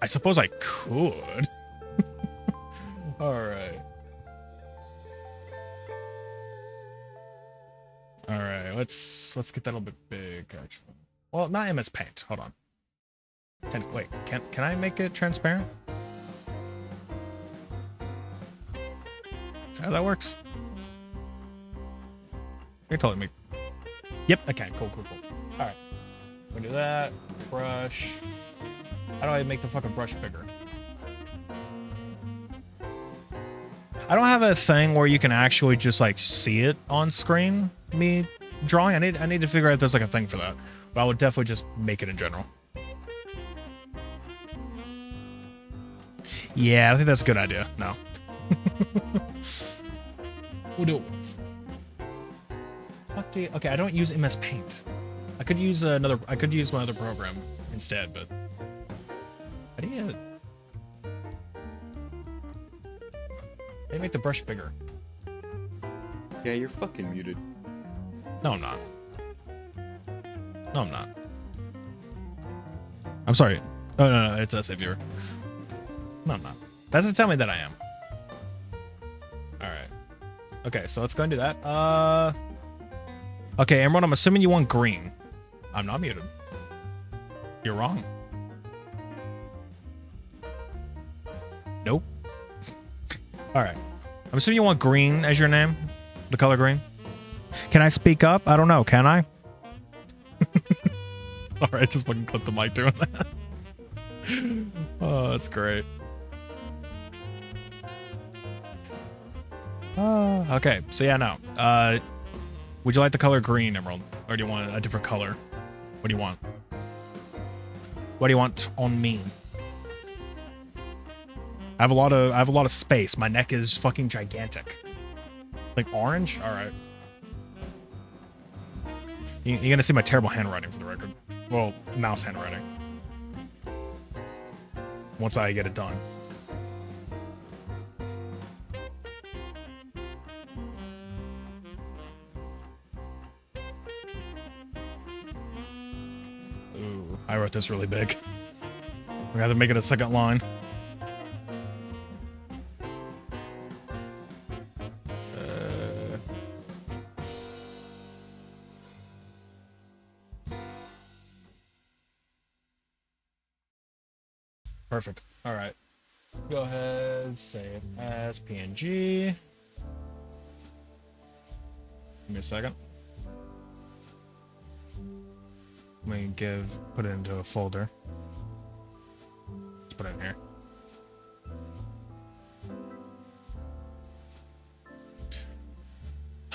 A: I suppose I could. All right. All right, let's get that a little bit big, actually. Well, not MS Paint. Hold on. Wait, can I make it transparent? Is that how that works? You're totally me. Yep. Okay. Cool. All right. We'll do that. Brush. How do I make the fucking brush bigger? I don't have a thing where you can actually just like see it on screen, me drawing. I need to figure out if there's like a thing for that. But I would definitely just make it in general. Yeah, I think that's a good idea. No. We'll do it once. Okay, I don't use MS Paint. I could use my other program instead, but how do you make the brush bigger?
B: Yeah, you're fucking muted.
A: No, I'm not. No, I'm not. I'm sorry. Oh, no, it does say viewer. No, I'm not. That doesn't tell me that I am. Alright. Okay, so let's go and do that. Okay, Emerald, I'm assuming you want green. I'm not muted. You're wrong. Nope. Alright. I'm assuming you want green as your name? The color green? Can I speak up? I don't know. Can I? Alright, just fucking clip the mic doing that. Oh, that's great. Okay, so yeah, no. Would you like the color green, Emerald? Or do you want a different color? What do you want? What do you want on me? I have a lot of space. My neck is fucking gigantic. Like orange? Alright. You're gonna see my terrible handwriting for the record. Well, mouse handwriting. Once I get it done. Ooh, I wrote this really big. We gotta make it a second line. Perfect. All right. Go ahead, save as PNG. Give me a second. Let me put it into a folder. Let's put it in here.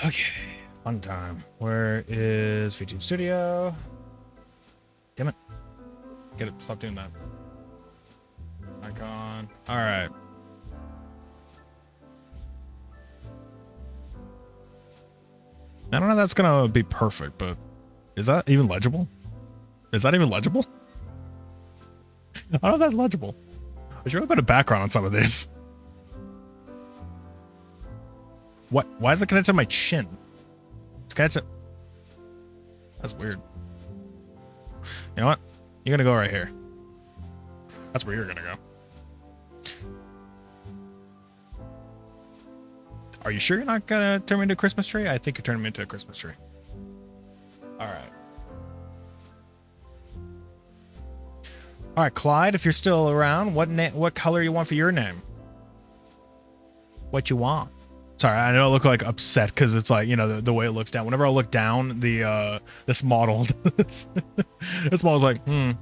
A: Okay, fun time. Where is VTube Studio? Damn it. Get it, stop doing that. Icon. All right. I don't know if that's gonna be perfect, but is that even legible? Is that even legible? I don't know if that's legible. I should really put a background on some of this. What? Why is it connected to my chin? It's connected. That's weird. You know what? You're gonna go right here. That's where you're gonna go. Are you sure you're not gonna turn me into a Christmas tree? I think you're turning me into a Christmas tree. All right. All right, Clyde, if you're still around, what color you want for your name? What you want? Sorry, I know I look like upset because it's like, you know, the way it looks down. Whenever I look down, this model, this model's like, I'm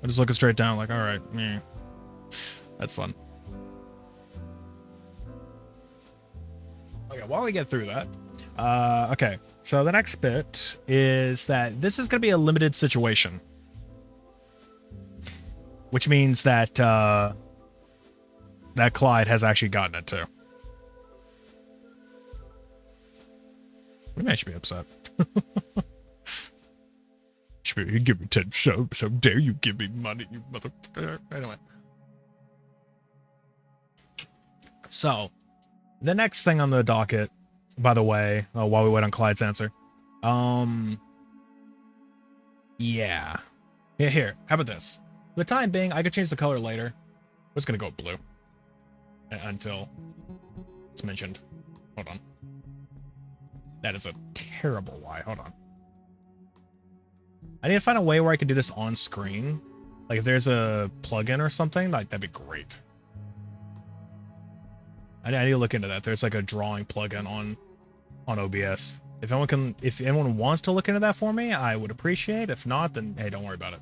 A: just looking straight down, like, all right, that's fun. Okay, while we get through that, okay, so the next bit is that this is going to be a limited situation, which means that that Clyde has actually gotten it too. We may should be upset. You give me 10 so dare you give me money, you motherfucker. Anyway. So, the next thing on the docket, by the way, while we wait on Clyde's answer. Yeah. Here, how about this? For the time being, I could change the color later. We're just gonna go blue. Until it's mentioned. Hold on. That is a terrible lie. Hold on. I need to find a way where I can do this on screen. Like if there's a plugin or something, like that'd be great. I need to look into that. There's like a drawing plugin on OBS. If anyone wants to look into that for me, I would appreciate. If not, then hey, don't worry about it.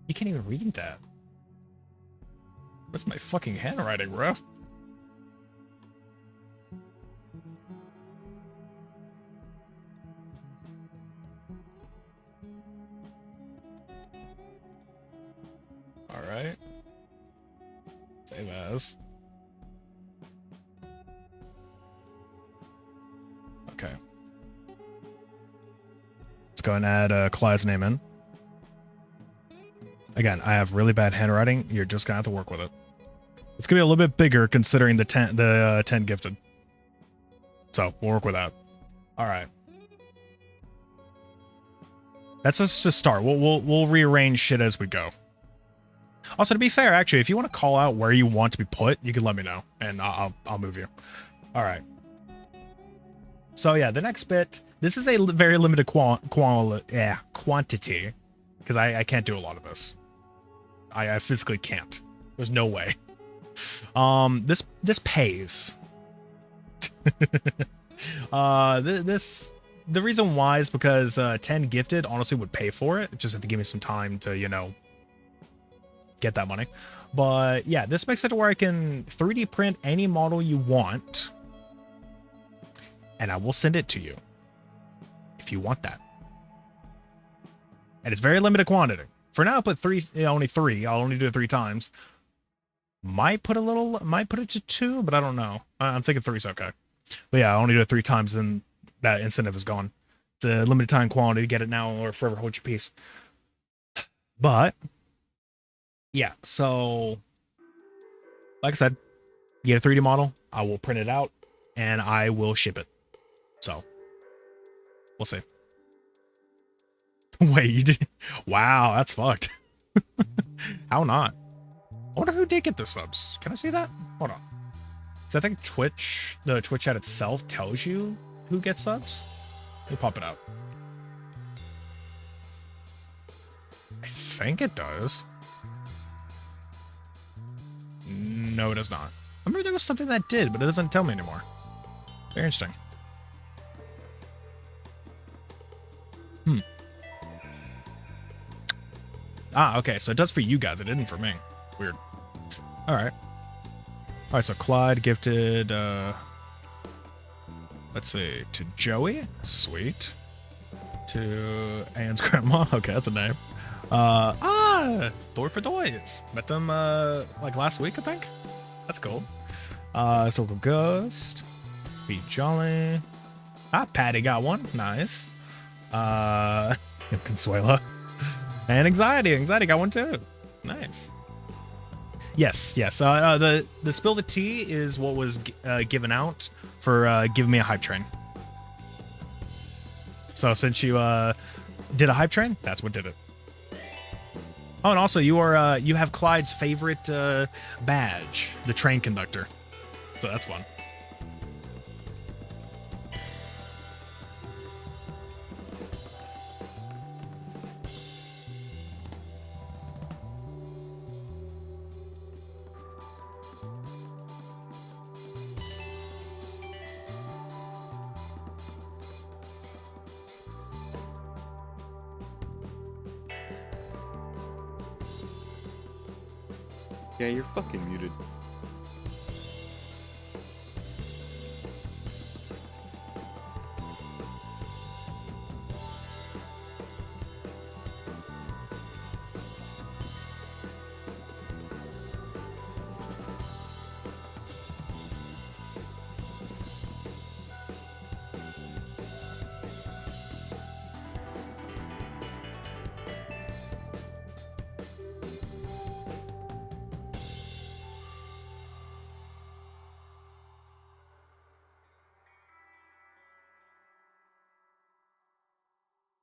A: You can't even read that. That's my fucking handwriting, bro. All right. Save as. Okay. Let's go and add Clyde's name in. Again, I have really bad handwriting. You're just gonna have to work with it. It's gonna be a little bit bigger considering the 10 gifted. So we'll work with that. All right. That's just a start. We'll rearrange shit as we go. Also, to be fair, actually, if you want to call out where you want to be put, you can let me know, and I'll move you. All right. So yeah, the next bit. This is a very limited quantity, because I can't do a lot of this. I physically can't. There's no way. This pays. The reason why is because 10 gifted honestly would pay for it. It just have to give me some time to, you know, get that money. But yeah, this makes it to where I can 3D print any model you want and I will send it to you if you want that. And it's very limited quantity. For now, I put only 3. I'll only do it 3 times. Might put it to 2, but I don't know. I'm thinking 3 is okay. But yeah, I only do it 3 times, then that incentive is gone. It's a limited time quantity. Get it now or forever hold your peace. But yeah, so like I said, you get a 3D model. I will print it out and I will ship it. So we'll see. Wait, you did? Wow, that's fucked. How not? I wonder who did get the subs. Can I see that? Hold on. So I think the Twitch chat itself tells you who gets subs. Let me pop it out. I think it does. No, it does not. I remember there was something that did, but it doesn't tell me anymore. Very interesting. Ah, okay, so it does for you guys. It didn't for me. Weird. All right. All right, so Clyde gifted, let's see, to Joey. Sweet. To Anne's grandma. Okay, that's a name. Door for Doys. Met them, like last week, I think. That's cool. Silver Ghost. Be Jolly. Ah, Patty got one. Nice. Consuela. And Anxiety got one too. Nice. Yes. The Spill the Tea is what was given out for giving me a hype train. So since you did a hype train, that's what did it. Oh, and also you have Clyde's favorite badge, the train conductor. So that's fun.
B: Yeah, you're fucking muted.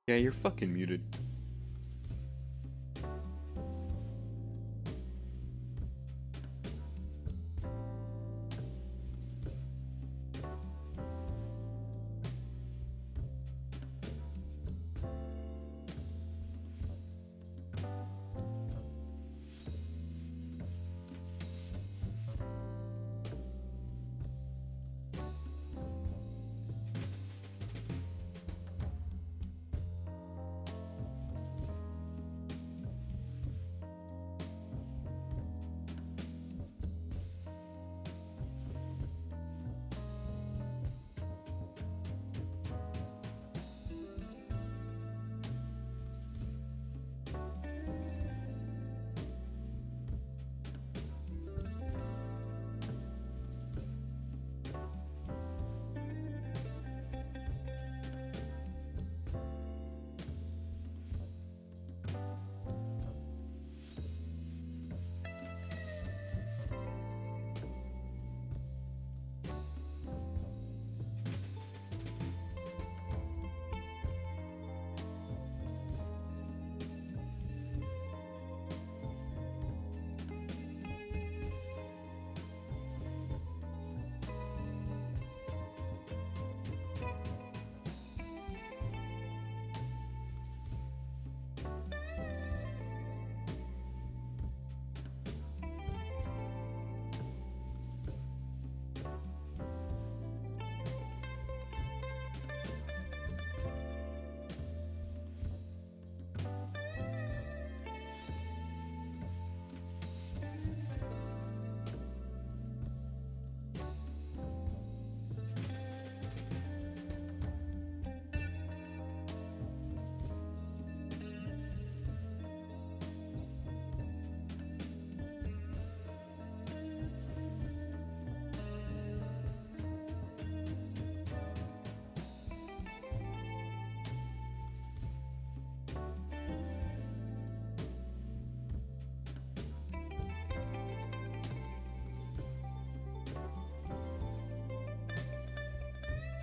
B: Yeah, you're fucking muted.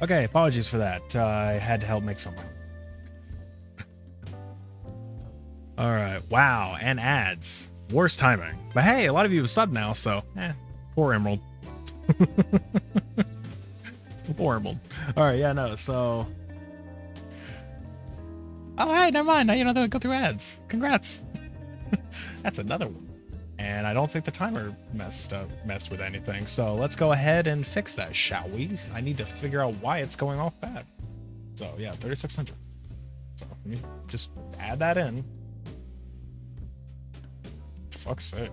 A: Okay, apologies for that. I had to help make something. All right. Wow, and ads. Worst timing. But hey, a lot of you have subbed now, so poor Emerald. Poor Emerald. All right, yeah, no. So. Oh, hey, never mind. Now you know they'll go through ads. Congrats. That's another one. And I don't think the timer messed with anything. So let's go ahead and fix that, shall we? I need to figure out why it's going off bad. So yeah, 3600. So let me just add that in. Fuck's sake.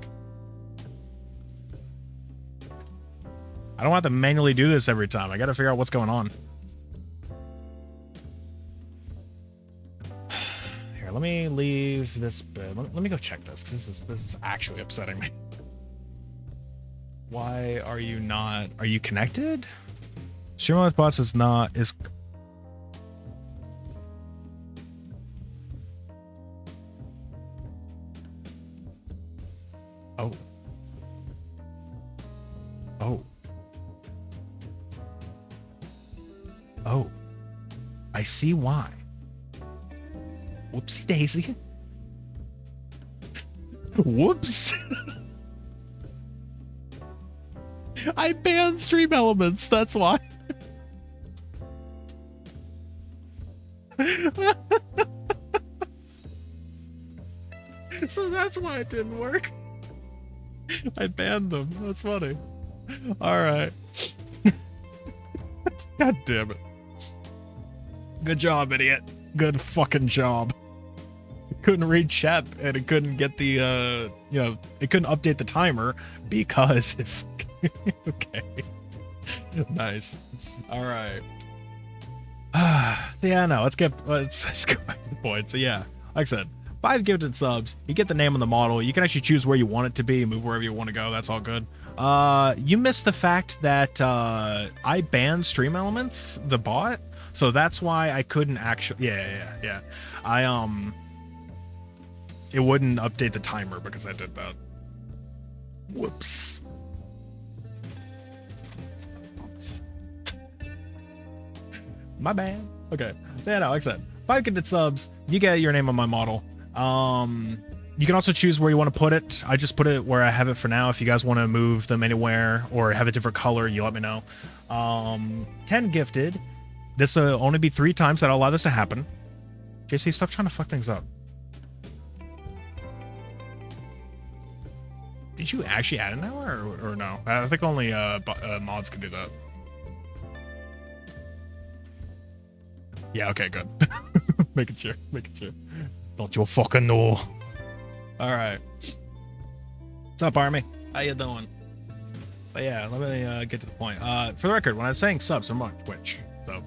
A: I don't have to manually do this every time. I gotta figure out what's going on. Here, let me leave this bit. Let me go check this, because this is actually upsetting me. Why are you not... Are you connected? Streamlabs bots is not... is... Oh. Oh. Oh. I see why. Whoopsie daisy. Whoops. I banned stream elements, that's why. So that's why it didn't work. I banned them. That's funny. Alright. God damn it. Good job, idiot. Good fucking job. It couldn't read chat and it couldn't get the, it couldn't update the timer because if... Okay. Nice. Alright. So yeah, no, let's go back to the point. So yeah, like I said, 5 gifted subs, you get the name on the model, you can actually choose where you want it to be, move wherever you want to go, that's all good. You missed the fact that I banned Stream Elements, the bot, so that's why I couldn't actually, yeah. It wouldn't update the timer because I did that. Whoops. My bad. Okay. So yeah, no, like I said, 5 gifted subs, you get your name on my model. You can also choose where you want to put it. I just put it where I have it for now. If you guys want to move them anywhere or have a different color, you let me know. 10 gifted. This will only be 3 times that I'll allow this to happen. JC, stop trying to fuck things up. Did you actually add it now or no? I think only mods can do that. Yeah, okay, good. Making sure. Don't you fucking know. Alright. What's up, Army? How you doing? But yeah, let me get to the point. For the record, when I was saying subs, I'm on Twitch. So,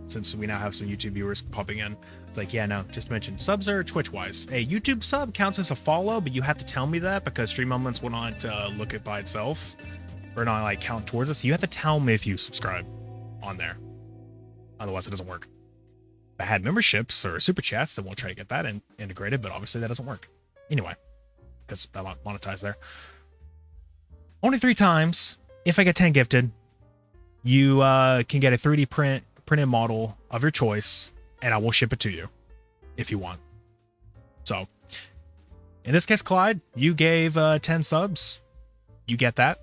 A: since we now have some YouTube viewers popping in, it's like, yeah, no, just mention subs are Twitch-wise. A YouTube sub counts as a follow, but you have to tell me that because Stream Elements will not look it by itself or not like count towards us. So you have to tell me if you subscribe on there. Otherwise, it doesn't work. If I had memberships or super chats, then we'll try to get that integrated, but obviously that doesn't work. Anyway, because I'm not monetized there. Only 3 times. If I get 10 gifted, you can get a 3D printed model of your choice, and I will ship it to you if you want. So, in this case, Clyde, you gave 10 subs. You get that.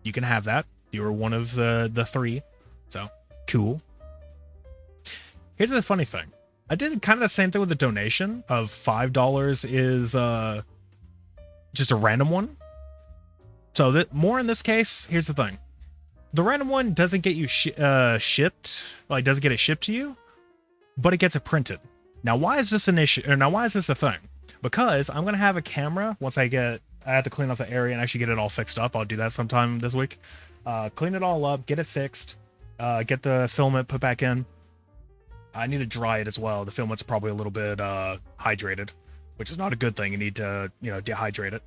A: You can have that. You were one of the 3. So, cool. Here's the funny thing. I did kind of the same thing with the donation of $5 is just a random one. So more in this case, here's the thing. The random one doesn't get you shipped, like doesn't get it shipped to you, but it gets it printed. Now, why is this an issue? Or now, why is this a thing? Because I'm going to have a camera once I have to clean off the area and actually get it all fixed up. I'll do that sometime this week. Clean it all up, get it fixed, get the filament put back in. I need to dry it as well. The filament's probably a little bit hydrated, which is not a good thing. You need to, dehydrate it.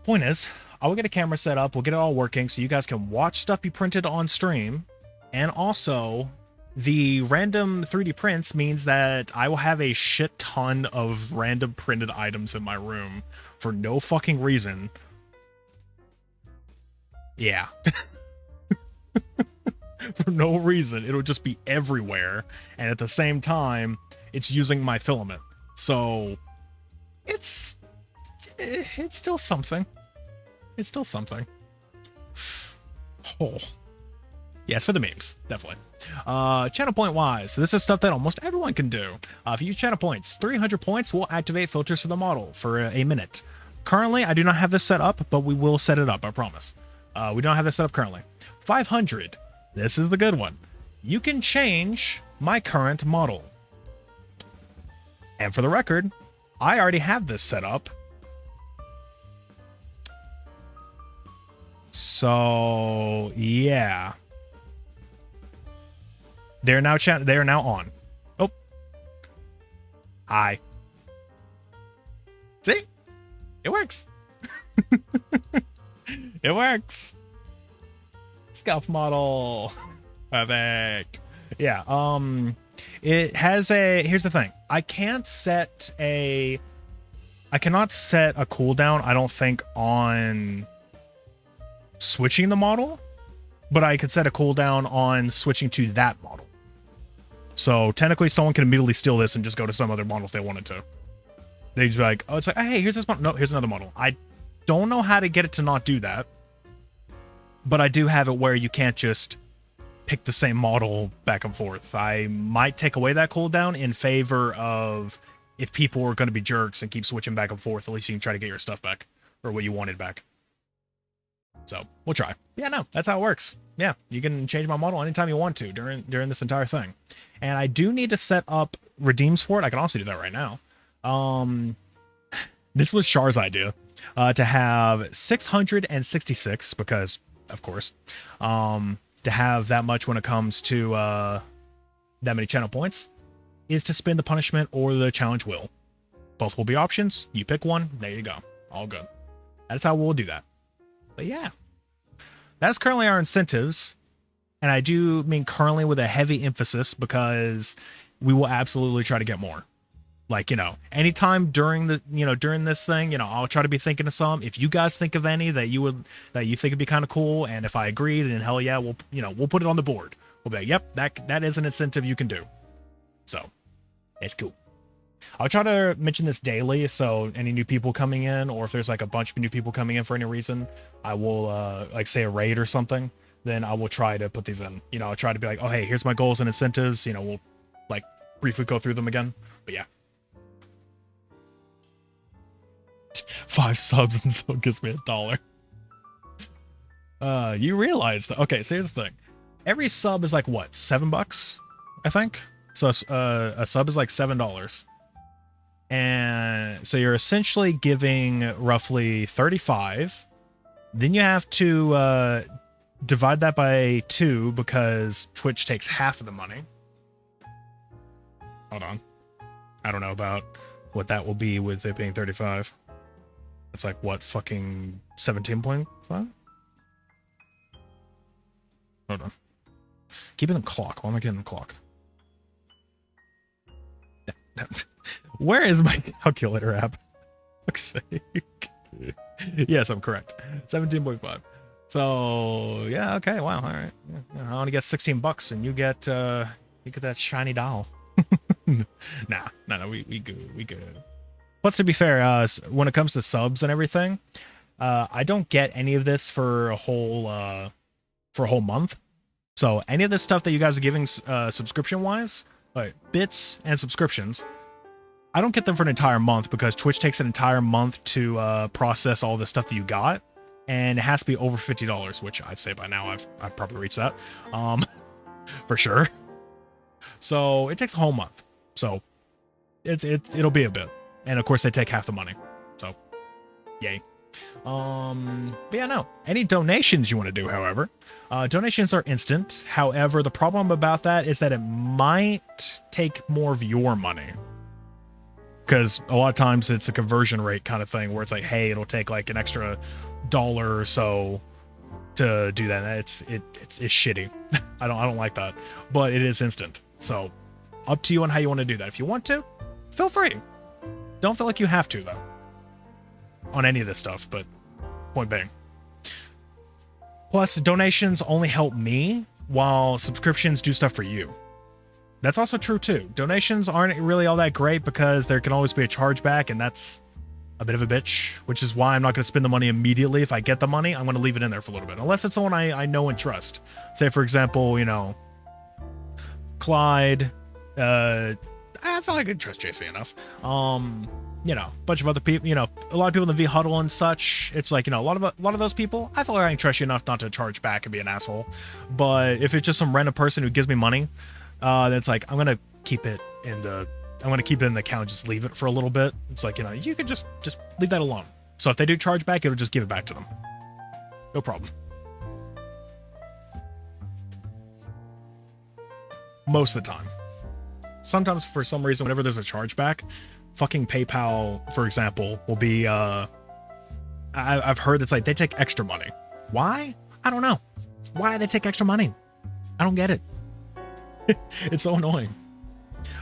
A: Point is, I will get a camera set up. We'll get it all working so you guys can watch stuff be printed on stream. And also, the random 3D prints means that I will have a shit ton of random printed items in my room for no fucking reason. Yeah. for no reason. It'll just be everywhere. And at the same time, it's using my filament. So it's still something. It's still something. Oh. Yes, for the memes, definitely. Channel point wise, so this is stuff that almost everyone can do. If you use channel points, 300 points will activate filters for the model for a minute. Currently, I do not have this set up, but we will set it up, I promise. We don't have this set up currently. 500, this is the good one. You can change my current model. And for the record, I already have this set up. So, yeah. They are now on. Oh. Hi. See? It works. It works. Scuff model. Perfect. Yeah, it has here's the thing. I cannot set a cooldown, I don't think, on switching the model, but I could set a cooldown on switching to that model. So technically someone can immediately steal this and just go to some other model if they wanted to. They just be like, oh, it's like, hey, here's this model. No, here's another model. I don't know how to get it to not do that, but I do have it where you can't just pick the same model back and forth. I might take away that cooldown in favor of if people are going to be jerks and keep switching back and forth, at least you can try to get your stuff back or what you wanted back. So we'll try. Yeah, no, that's how it works. Yeah, you can change my model anytime you want to during this entire thing. And I do need to set up redeems for it. I can also do that right now. This was Char's idea, to have 666 because, of course, to have that much when it comes to that many channel points is to spin the punishment or the challenge wheel. Both will be options. You pick one. There you go. All good. That's how we'll do that. But yeah, that's currently our incentives. And I do mean currently with a heavy emphasis because we will absolutely try to get more. Like, anytime during this thing, I'll try to be thinking of some. If you guys think of any that you think would be kind of cool, and if I agree, then hell yeah, we'll put it on the board. We'll be like, yep, that is an incentive you can do. So it's cool. I'll try to mention this daily, so any new people coming in, or if there's like a bunch of new people coming in for any reason, I will like say a raid or something. Then I will try to put these in. I'll try to be like, oh hey, here's my goals and incentives. We'll like briefly go through them again. But yeah. 5 subs and so it gives me $1. You realize that, okay, so here's the thing. Every sub is like what, $7, I think? So a sub is like $7. And so you're essentially giving roughly 35. Then you have to divide that by 2 because Twitch takes half of the money. Hold on. I don't know about what that will be with it being 35. It's like, what, fucking 17.5? Hold on. Keep it in clock. Why am I getting the clock? Where is my calculator app? For fuck's sake. Yes, I'm correct. 17.5. So, yeah, okay, wow, all right. Yeah, I only get $16 and you get that shiny doll. Nah, we good. Plus, to be fair, when it comes to subs and everything, I don't get any of this for a whole month. So any of this stuff that you guys are giving subscription-wise, like bits and subscriptions, I don't get them for an entire month because Twitch takes an entire month to process all the stuff that you got, and it has to be over $50, which I'd say by now I've probably reached that, for sure. So it takes a whole month. So it'll be a bit. And of course they take half the money. So yay. But yeah, no. Any donations you want to do, however, donations are instant. However, the problem about that is that it might take more of your money. Because a lot of times it's a conversion rate kind of thing where it's like, hey, it'll take like an extra $1 or so to do that. It's shitty. I don't like that. But it is instant. So up to you on how you want to do that. If you want to, feel free. Don't feel like you have to, though, on any of this stuff, but point being. Plus, donations only help me while subscriptions do stuff for you. That's also true too. Donations aren't really all that great because there can always be a chargeback, and that's a bit of a bitch, which is why I'm not going to spend the money immediately. If I get the money, I'm going to leave it in there for a little bit, unless it's someone I know and trust. Say, for example, you know, Clyde. I feel like I could trust JC enough. You know, a bunch of other people, you know, a lot of people in the VOD and such. It's like, you know, a lot of those people, I feel like I can trust you enough not to charge back and be an asshole. But if it's just some random person who gives me money, then it's like, I'm going to keep it in the account and just leave it for a little bit. It's like, you know, you could just leave that alone. So if they do charge back, it'll just give it back to them. No problem. Most of the time. Sometimes for some reason, whenever there's a chargeback, fucking PayPal, for example, will be, I've heard it's like they take extra money. Why? I don't know. Why do they take extra money? I don't get it. It's so annoying.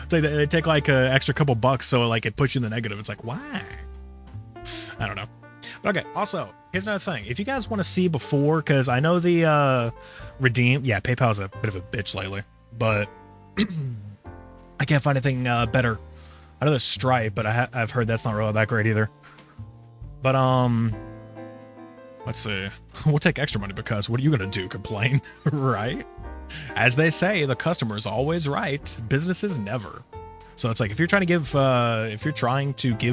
A: It's like they take like an extra couple bucks, so like it puts you in the negative. It's like, why? I don't know. But okay, also, here's another thing. If you guys want to see before, because I know the redeem, yeah, PayPal's a bit of a bitch lately, but I can't find anything better. I know there's Stripe, but I've heard that's not really that great either. But let's see. We'll take extra money because what are you gonna do? Complain, right? As they say, the customer's always right. Businesses never. So it's like if you're trying to give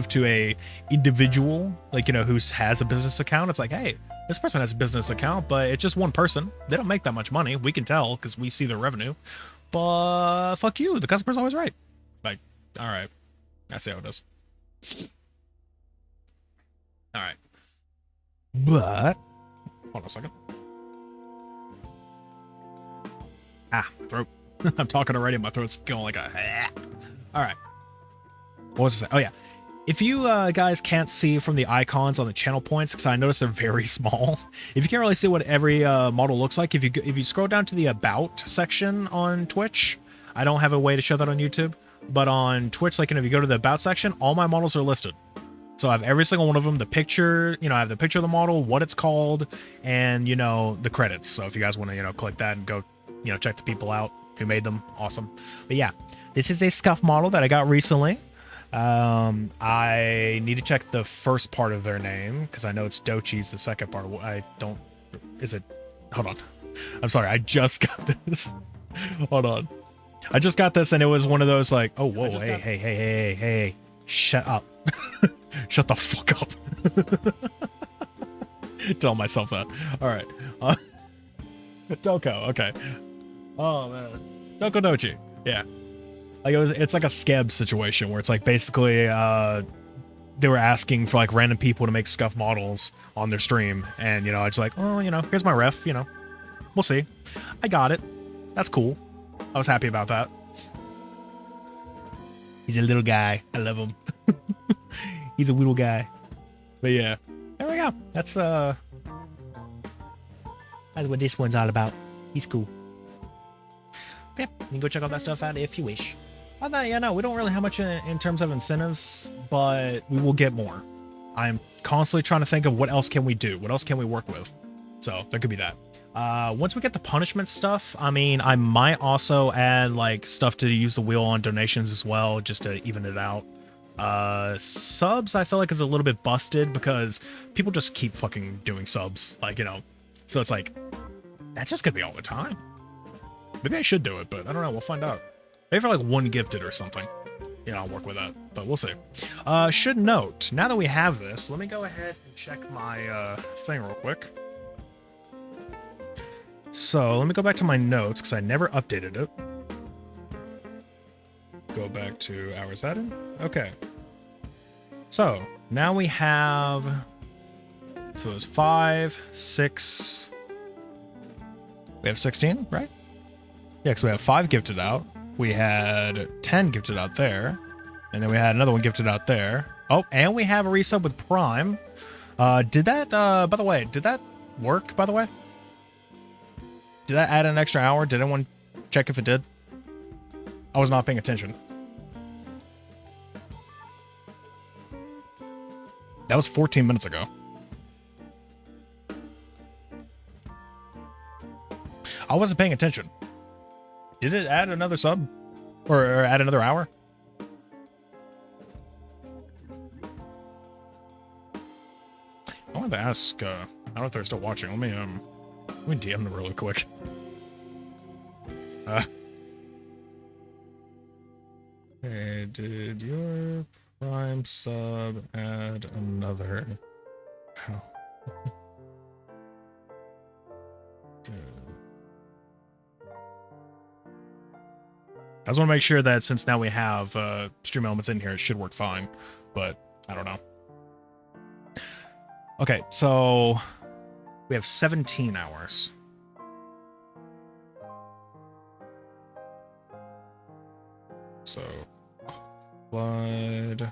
A: to a individual, like, you know, who has a business account, it's like, hey, this person has a business account, but it's just one person. They don't make that much money. We can tell because we see their revenue. But fuck you, the customer's always right. Like, all right, I see how it is. All right, but hold on a second. Ah, my throat. I'm talking already. My throat's going like a. All right. What was I saying? Oh yeah. If you guys can't see from the icons on the channel points, because I noticed they're very small. If you can't really see what every model looks like, if you scroll down to the About section on Twitch, I don't have a way to show that on YouTube, but on Twitch, like, you know, if you go to the About section, all my models are listed. So I have every single one of them, the picture, you know, I have the picture of the model, what it's called, and, you know, the credits. So if you guys want to, you know, click that and go, you know, check the people out who made them, awesome. But yeah, this is a scuff model that I got recently. I need to check the first part of their name because I know it's Dochi's the second part. Hold on. I'm sorry. I just got this. Hold on. I just got this and it was one of those like, oh, whoa, hey, shut up. Shut the fuck up. Tell myself that. All right. Doko. Okay. Oh man. Doko Dochi. Yeah. Like it's like a scab situation where it's like basically they were asking for like random people to make scuff models on their stream, and, you know, it's like, oh, you know, here's my ref, you know, we'll see. I got it. That's cool. I was happy about that. He's a little guy. I love him. He's a little guy. But yeah, there we go. That's what this one's all about. He's cool. Yeah, you can go check all that stuff out if you wish. Other than that, yeah, no, we don't really have much in terms of incentives, but we will get more. I'm constantly trying to think of what else can we do? What else can we work with? So there could be that. Once we get the punishment stuff, I mean, I might also add like stuff to use the wheel on donations as well, just to even it out. Subs, I feel like is a little bit busted because people just keep fucking doing subs, like, you know. So it's like, that's just gonna be all the time. Maybe I should do it, but I don't know. We'll find out. Maybe for like one gifted or something. Yeah, I'll work with that, but we'll see. Should note, now that we have this, let me go ahead and check my thing real quick. So let me go back to my notes because I never updated it. Go back to hours added. Okay. So now we have, so it's 5, 6. We have 16, right? Yeah, because we have 5 gifted out. We had 10 gifted out there. And then we had another one gifted out there. Oh, and we have a resub with Prime. Did that, by the way, did that work, by the way? Did that add an extra hour? Did anyone check if it did? I was not paying attention. That was 14 minutes ago. I wasn't paying attention. Did it add another sub? Or add another hour? I wanted to ask, I don't know if they're still watching. Let me DM them really quick. Hey, did your Prime sub add another? How? I just want to make sure that since now we have stream elements in here, it should work fine, but I don't know. Okay, so we have 17 hours. So blood,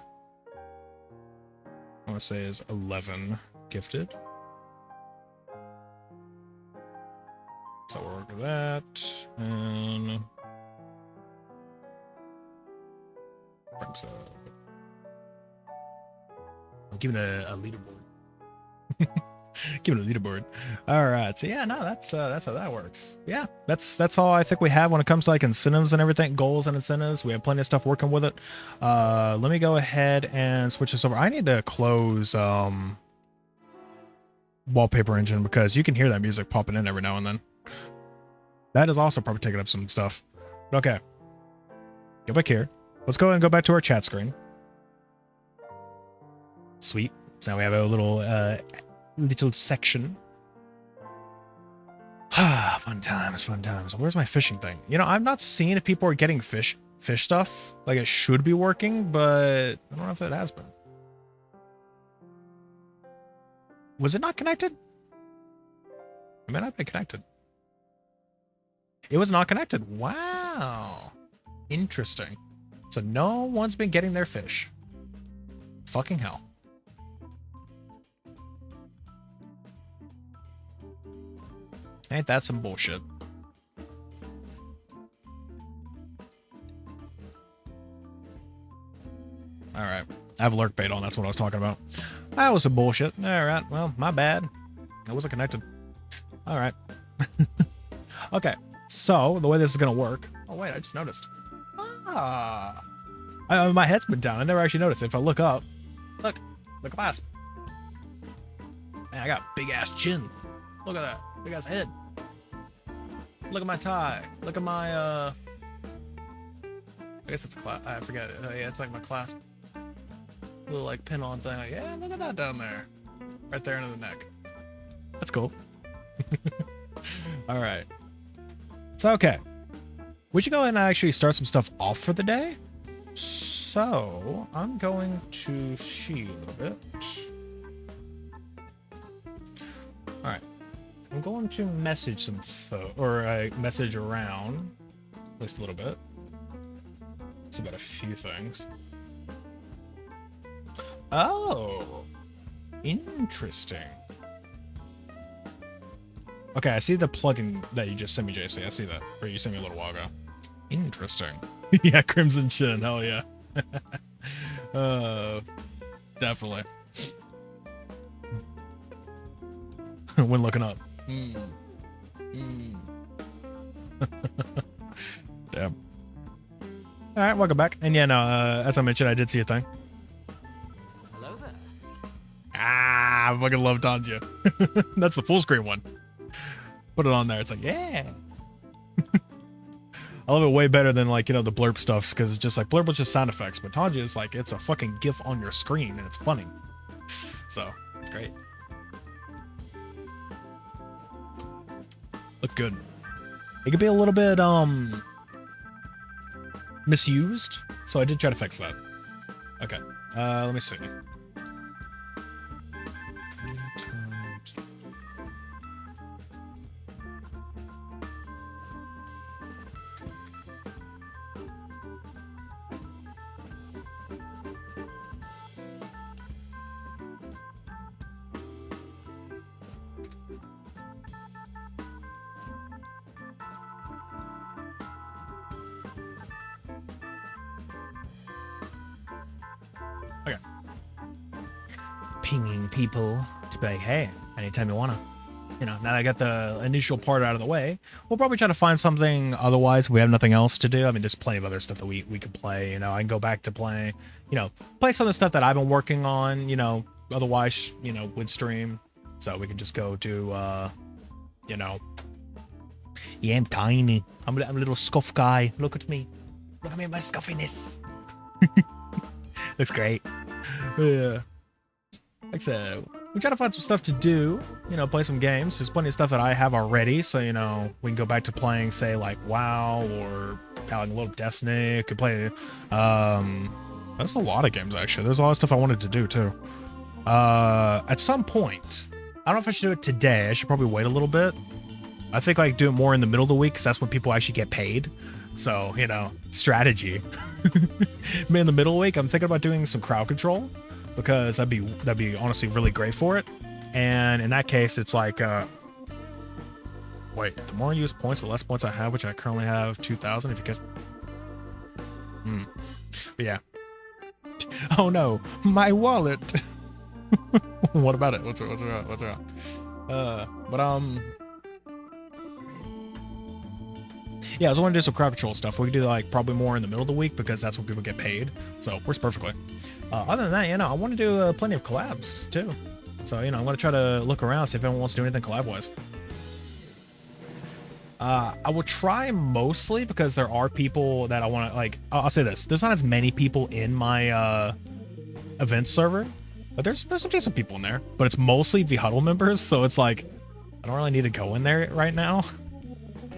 A: I want to say is 11 gifted. So we'll work with that, and I'm giving a leaderboard. Give it a leaderboard. All right. So yeah, no, that's how that works. Yeah, that's all I think we have when it comes to like incentives and everything, goals and incentives. We have plenty of stuff working with it. Let me go ahead and switch this over. I need to close wallpaper engine because you can hear that music popping in every now and then. That is also probably taking up some stuff. Okay. Go back here. Let's go ahead and go back to our chat screen. Sweet. So now we have a little section. Fun times, fun times. Where's my fishing thing? You know, I'm not seeing if people are getting fish stuff. Like it should be working, but I don't know if it has been. Was it not connected? It might not be connected. It was not connected. Wow. Interesting. So no one's been getting their fish. Fucking hell. Ain't that some bullshit? Alright. I have lurk bait on, that's what I was talking about. That was some bullshit. Alright, well, my bad. I wasn't connected. Alright. Okay, so the way this is gonna work. Oh wait, I just noticed. My head's been down. I never actually noticed. If I look up, look, the clasp. Man, I got big ass chin. Look at that, big ass head. Look at my tie. Look at my I guess it's a clasp. I forget it. Yeah, it's like my clasp. Little like pin on thing. Like, yeah, look at that down there, right there into the neck. That's cool. All right. So okay, we should go ahead and actually start some stuff off for the day. So I'm going to see a little bit. All right, I'm going to message some message around at least a little bit. It's about a few things. Oh, interesting. Okay, I see the plugin that you just sent me, JC. I see that, or you sent me a little while ago. Interesting. Yeah, Crimson Chin. Hell yeah. Definitely. When looking up. Damn. All right, welcome back. And yeah, no, as I mentioned, I did see a thing.
C: Hello there.
A: I fucking love Tanya. That's the full screen one. Put it on there. It's like, yeah. I love it way better than like, you know, the blurb stuff because it's just like blurb was just sound effects, but Tanya is like it's a fucking GIF on your screen and it's funny. So it's great. Look good. It could be a little bit misused, so I did try to fix that. Okay, let me see. Pinging people to be like, hey, anytime you wanna. you know, now that I got the initial part out of the way, we'll probably try to find something otherwise. We have nothing else to do. I mean, there's plenty of other stuff that we could play. You know, I can go back to play, you know, play some of the stuff that I've been working on, you know, otherwise, you know, would stream. So we can just go to, you know, yeah, I'm tiny. I'm a little scuff guy. Look at me. Look at me, my scuffiness. Looks great. Yeah. Like I said, we try to find some stuff to do, you know, play some games. There's plenty of stuff that I have already, so, you know, we can go back to playing, say, like, WoW or like a little Destiny. Could play, there's a lot of games, actually. There's a lot of stuff I wanted to do, too. At some point, I don't know if I should do it today. I should probably wait a little bit. I think I do it more in the middle of the week, because that's when people actually get paid. So, you know, strategy. In the middle of the week, I'm thinking about doing some crowd control, because that'd be honestly really great for it. And in that case, it's like, wait, the more I use points, the less points I have, which I currently have 2,000. If you guys, but yeah. Oh no, my wallet. What about it? What's wrong? Yeah, I was wanting to do some crowd control stuff. We could do like probably more in the middle of the week, because that's when people get paid. So it works perfectly. Other than that, you know, I want to do plenty of collabs too. So, you know, I'm going to try to look around, see if anyone wants to do anything collab-wise. I will try mostly, because there are people that I want to, like, I'll say this. There's not as many people in my event server, but there's some decent people in there. But it's mostly VHuddle members, so it's like, I don't really need to go in there right now.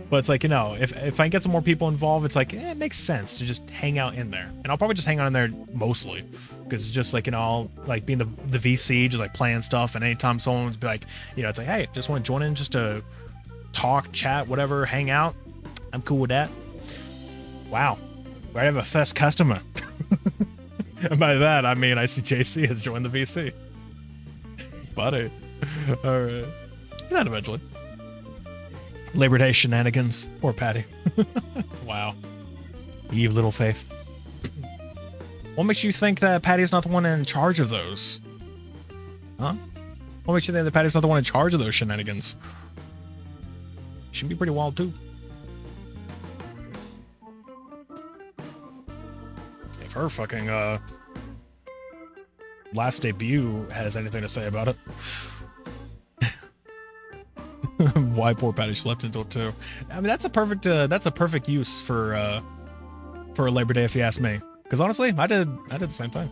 A: But it's like, you know, if I can get some more people involved, it's like, it makes sense to just hang out in there. And I'll probably just hang out in there mostly, because it's just like, you know, I'll like being the VC, just like playing stuff. And anytime someone would be like, you know, it's like, hey, just want to join in just to talk, chat, whatever, hang out. I'm cool with that. Wow. We already have a first customer. And by that, I mean, I see JC has joined the VC. Buddy. All right. Not eventually. Labor Day shenanigans. Poor Patty. Wow. Eve Little Faith. What makes you think that Patty's not the one in charge of those? Huh? What makes you think that Patty's not the one in charge of those shenanigans? Should be pretty wild too. If her fucking last debut has anything to say about it. Why poor Patty slept until 2. I mean, that's a perfect use for Labor Day, if you ask me. Because honestly, I did the same thing.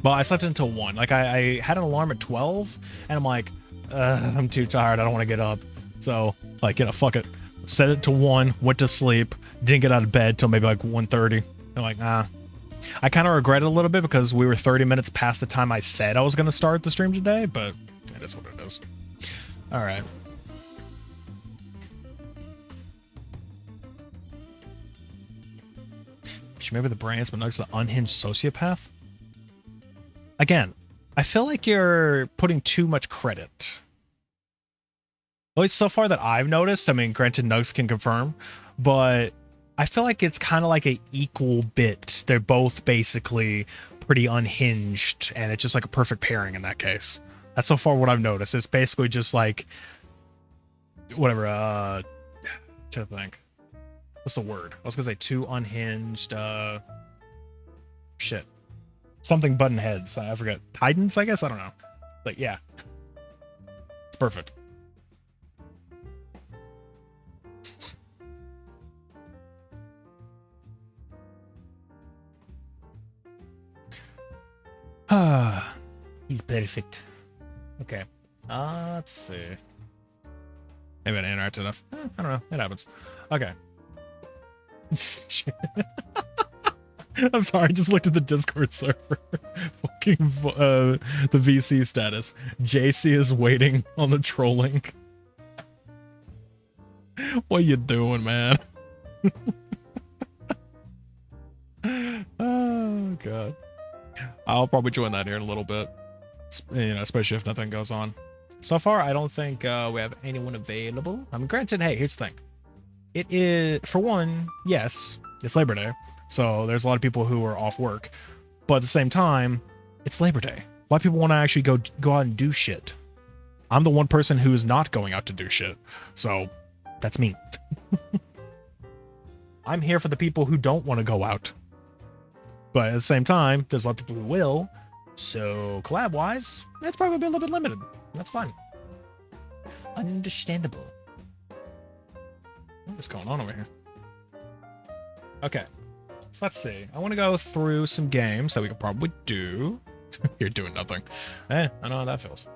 A: But I slept until 1. Like I had an alarm at 12, and I'm like, I'm too tired. I don't want to get up. So like, you know, fuck it. Set it to 1. Went to sleep. Didn't get out of bed till maybe like 1:30. I'm like, nah. I kind of regret it a little bit, because we were 30 minutes past the time I said I was going to start the stream today, but it is what it is. All right. She may be the brains, but Nug's the unhinged sociopath. Again, I feel like you're putting too much credit. At least so far that I've noticed. I mean, granted, Nugs can confirm, but I feel like it's kind of like an equal bit. They're both basically pretty unhinged, and it's just like a perfect pairing in that case. That's so far what I've noticed. It's basically just like, whatever, trying to think. What's the word? I was gonna say two unhinged, shit. Something button heads. I forget. Titans, I guess? I don't know. But yeah. It's perfect. He's perfect. Okay. Let's see. Maybe I didn't interact enough. I don't know. It happens. Okay. I'm sorry. I just looked at the Discord server. Fucking the VC status. JC is waiting on the trolling. What you doing, man? Oh god. I'll probably join that here in a little bit. You know, especially if nothing goes on. So far, I don't think we have anyone available. I mean, granted, hey, here's the thing. It is, for one, yes, it's Labor Day. So there's a lot of people who are off work. But at the same time, it's Labor Day. A lot of people want to actually go out and do shit. I'm the one person who is not going out to do shit. So that's me. I'm here for the people who don't want to go out. But at the same time, there's a lot of people who will. So collab-wise, it's probably a little bit limited. That's fine. Understandable. What's going on over here? Okay. So let's see. I want to go through some games that we could probably do. You're doing nothing. I know how that feels.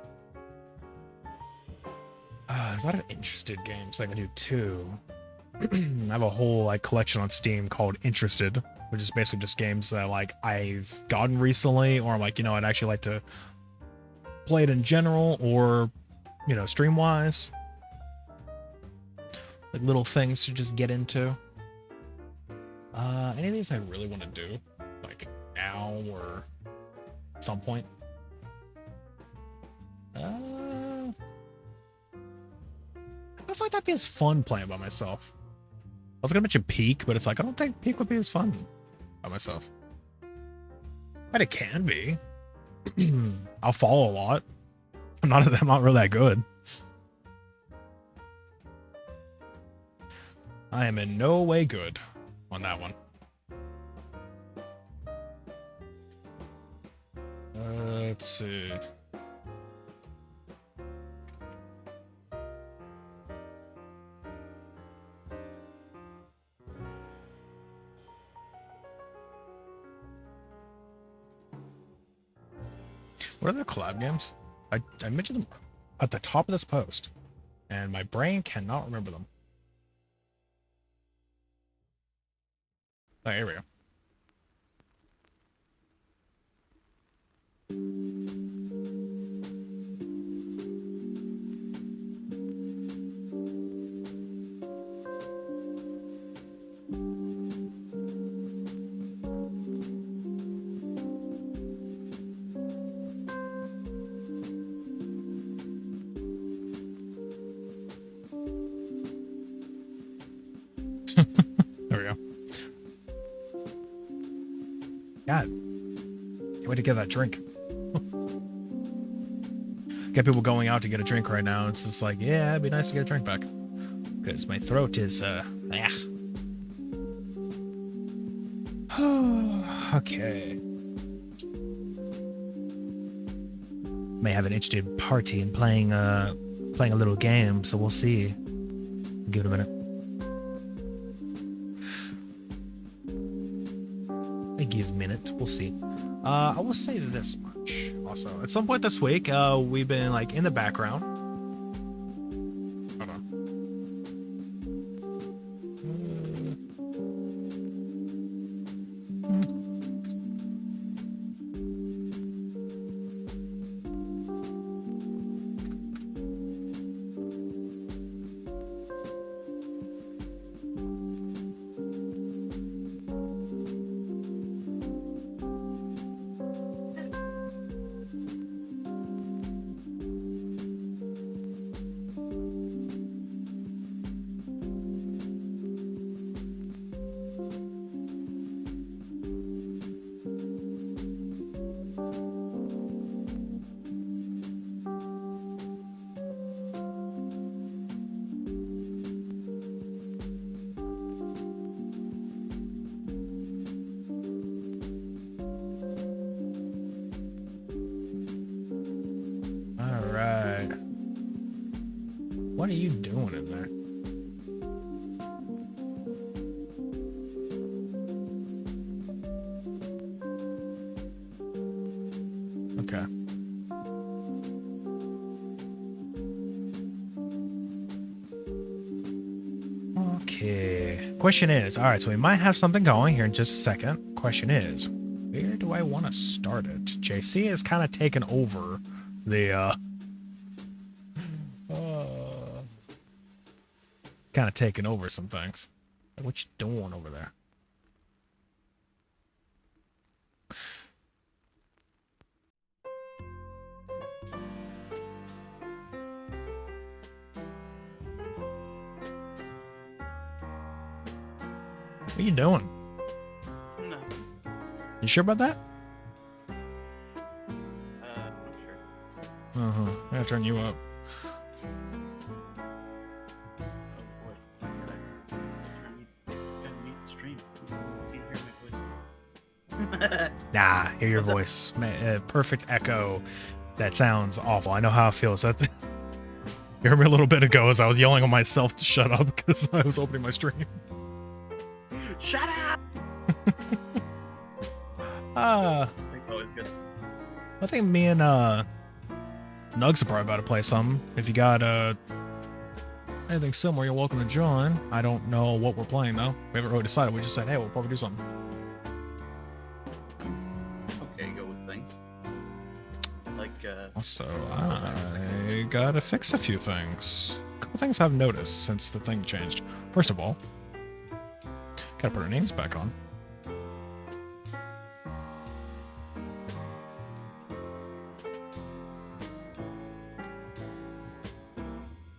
A: There's a lot of interested games I can do too. I have a whole like collection on Steam called Interested, which is basically just games that like I've gotten recently, or like, you know, I'd actually like to play it in general, or, you know, stream wise. Like little things to just get into. Any of these I really want to do, like now or at some point. I don't feel like that'd be as fun playing by myself. I was gonna mention Peak, but it's like I don't think Peak would be as fun by myself. But it can be. I'll follow a lot. I'm not really that good. I am in no way good on that one. Let's see. What are their collab games? I mentioned them at the top of this post, and my brain cannot remember them. Oh, here we go. There we go. God, can't wait to get that drink. Get people going out to get a drink right now. It's just like, yeah, it'd be nice to get a drink back. Because my throat is, Okay. May have an interested party and playing a little game, so we'll see. Give it a minute. Give a minute, we'll see. I will say this much also. At some point this week, we've been like in the background. Hold on. What are you doing in there? Okay. Okay. Question is, all right, so we might have something going here in just a second. Question is, where do I want to start it? JC has kind of taken over the, kind of taking over some things. What you doing over there? What are you doing?
C: Nothing.
A: You sure about that?
C: I'm sure.
A: I gotta turn you up. Nah, hear your
C: What's up?
A: voice. Perfect echo. That sounds awful. I know how it feels. You heard me a little bit ago as I was yelling on myself to shut up because I was opening my stream.
C: Shut up!
A: Uh,
C: That's always good.
A: I think me and Nugs are probably about to play something. If you got anything similar, you're welcome to join. I don't know what we're playing though. We haven't really decided. We just said, hey, we'll probably do something.
C: Okay, go with things. Like,
A: Also, I gotta fix a few things. A couple things I've noticed since the thing changed. First of all, gotta put our names back on.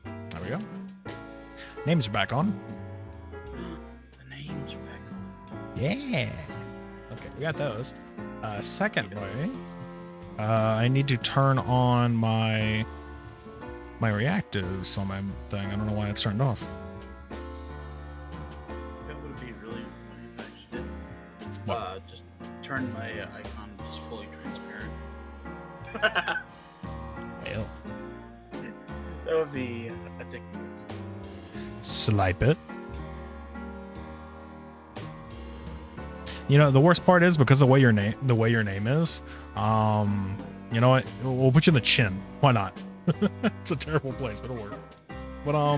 A: There we go. Names are back on.
C: the names are back on.
A: Yeah. Okay, we got those. Secondly, I need to turn on my reactives on my thing. I don't know why it's turned off.
C: That would be really funny if I actually did.
A: What?
C: Just turn my icon just fully transparent.
A: Well,
C: That would be addictive.
A: swipe it. You know, the worst part is because the way your name is, you know what? We'll put you in the chin. Why not? It's a terrible place, but it'll work. But
C: I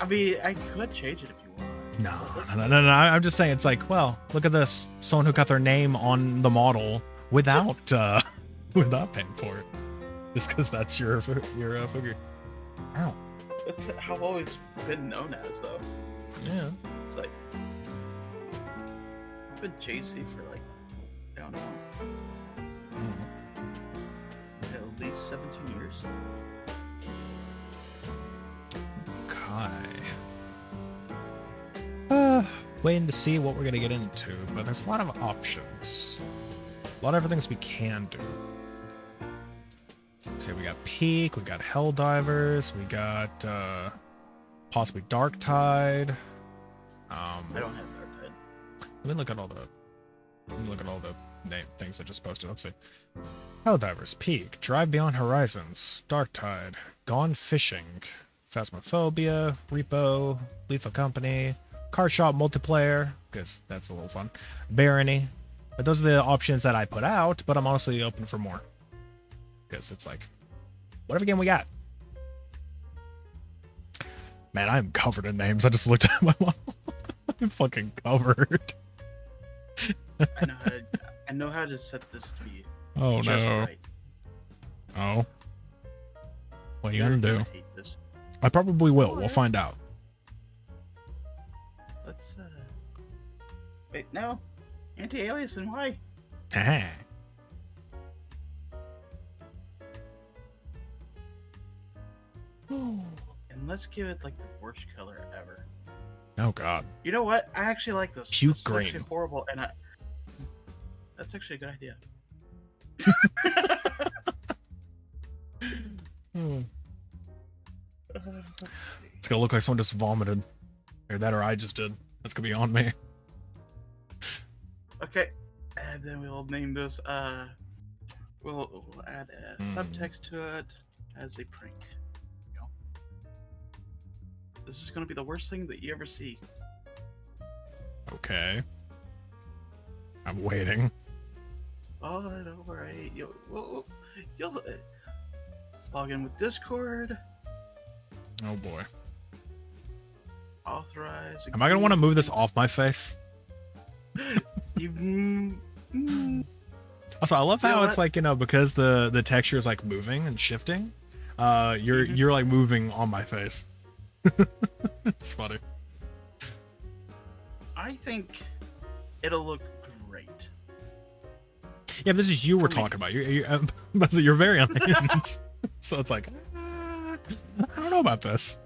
C: mean, I could change it if you want.
A: no. I'm just saying, it's like, well, look at this. Someone who got their name on the model without without paying for it, just because that's your figure. Ow.
C: That's how I've always been known as, though.
A: Yeah.
C: It's like I've been JC for like I don't know, at least 17 years.
A: Okay. Waiting to see what we're gonna get into, but there's a lot of options. A lot of things we can do. Say we got Peak, we got Helldivers, we got possibly Dark Tide.
C: I don't have Dark Tide.
A: Let me look at all the name things I just posted. Let's see. Helldivers, Peak, Drive Beyond Horizons, Dark Tide, Gone Fishing, Phasmophobia, Repo, Lethal Company, Car Shop Multiplayer, because that's a little fun. Barony. But those are the options that I put out, but I'm honestly open for more. Because it's like, whatever game we got. Man, I'm covered in names. I just looked at my model. I'm fucking covered.
C: I know how to set this to be
A: Oh
C: just
A: no.
C: right.
A: Oh. What are you
C: You're
A: gonna do?
C: gonna hate this.
A: I probably will. We'll find out.
C: Let's wait, no. Anti-alias and why?
A: Haha.
C: And let's give it like the worst color ever.
A: Oh god.
C: You know what? I actually like this.
A: Cute
C: This is
A: green.
C: actually horrible, and that's actually a good idea.
A: It's gonna look like someone just vomited. Or that, or I just did. That's gonna be on me.
C: Okay, and then we'll name this. We'll add a subtext to it as a prank. You know? This is gonna be the worst thing that you ever see.
A: Okay. I'm waiting.
C: Oh, don't worry. You'll log in with Discord.
A: Oh boy.
C: Authorize.
A: Am I gonna want to move this off my face? Also, I love
C: You know
A: how it's
C: what?
A: like, you know, because the texture is like moving and shifting. You're like moving on my face. It's funny.
C: I think it'll look great.
A: Yeah, but this is you we're
C: For me.
A: talking about. You're very unhinged. So it's like, I don't know about this.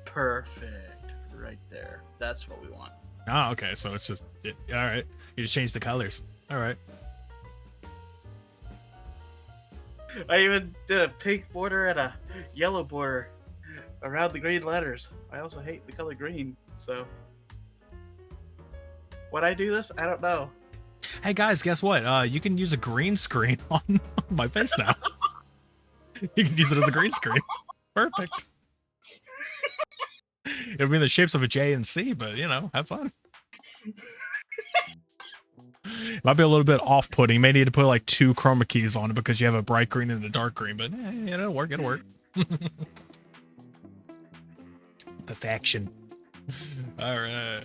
C: Perfect. Right there. That's what we want.
A: Ah, okay. So it's just all right. You just change the colors. All right.
C: I even did a pink border and a yellow border around the green letters. I also hate the color green, so. Would I do this? I don't know.
A: Hey guys, guess what? You can use a green screen on my face now. You can use it as a green screen. Perfect. It'll be in the shapes of a J and C, but you know, have fun. It might be a little bit off-putting. You may need to put like 2 chroma keys on it because you have a bright green and a dark green, but it'll work. It'll work. Perfection. All right.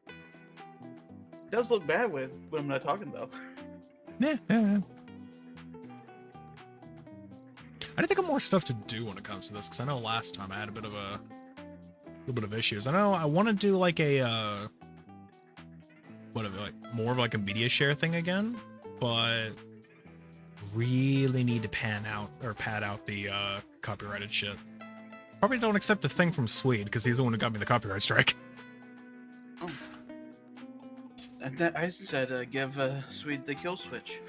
C: It does look bad when I'm not talking though.
A: Yeah. I think of more stuff to do when it comes to this because I know last time I had a little bit of issues. I know I want to do like a more of like a media share thing again, but really need to pad out the copyrighted shit. Probably don't accept the thing from Swede because he's the one who got me the copyright strike.
C: Oh. And I said give Swede the kill switch.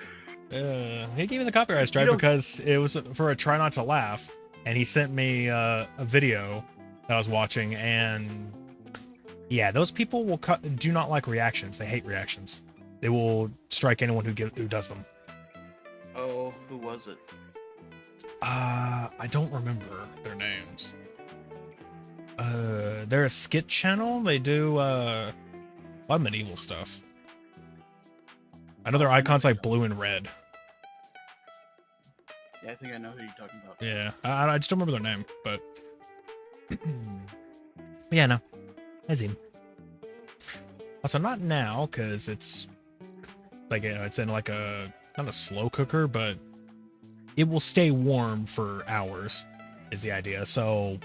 A: He gave me the copyright strike because it was for a try not to laugh, and he sent me a video that I was watching, and yeah, those people do not like reactions. They hate reactions. They will strike anyone who does them.
C: Oh, who was it?
A: I don't remember their names. They're a skit channel. They do a lot of medieval stuff. I know their icons like blue and red.
C: Yeah, I think I know who you're talking about.
A: Yeah, I just don't remember their name, but yeah, no, I see him. Also, not now because it's like it's in like not a slow cooker, but it will stay warm for hours is the idea. So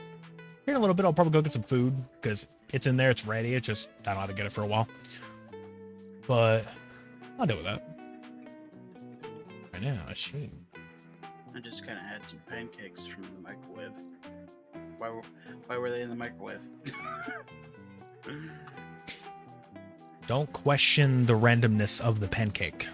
A: here in a little bit, I'll probably go get some food because it's in there, it's ready. It's just I don't have to get it for a while, but I'll deal with that. Right now, I should.
C: I just kind of had some pancakes from the microwave. Why were they in the microwave?
A: Don't question the randomness of the pancake.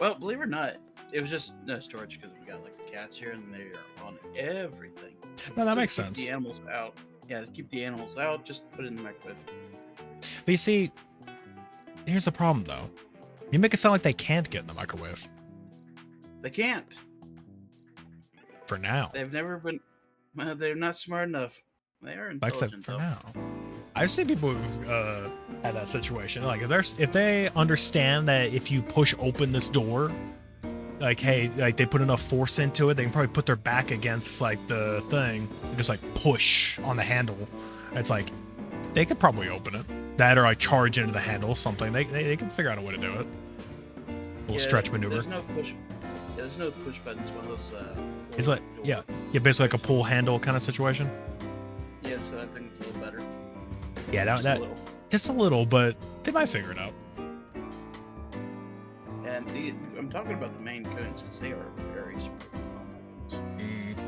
C: Well, believe it or not, it was just no storage because we got like cats here and they are on everything.
A: No, that
C: So
A: makes
C: keep
A: sense.
C: The animals out. Yeah, to keep the animals out, just put it in the microwave.
A: But you see, here's the problem though. You make it sound like they can't get in the microwave.
C: They can't.
A: For now.
C: They've never been. Well, they're not smart enough. They are
A: Like I said,
C: intelligent
A: for
C: though.
A: now. I've seen people who've had that situation. Like if they understand that if you push open this door, like hey, like they put enough force into it, they can probably put their back against like the thing and just like push on the handle. It's like they could probably open it. That or like charge into the handle, something. They can figure out a way to do it. Little stretch maneuver.
C: There's no push. Yeah, there's no push buttons. One of those.
A: It's like yeah, basically like a pull handle kind of situation.
C: Yeah, so I think it's a little better.
A: Yeah,
C: Just a
A: that
C: little.
A: just a little, but they might figure it out.
C: And I'm talking about the main coons because they are very smart. Oh my goodness.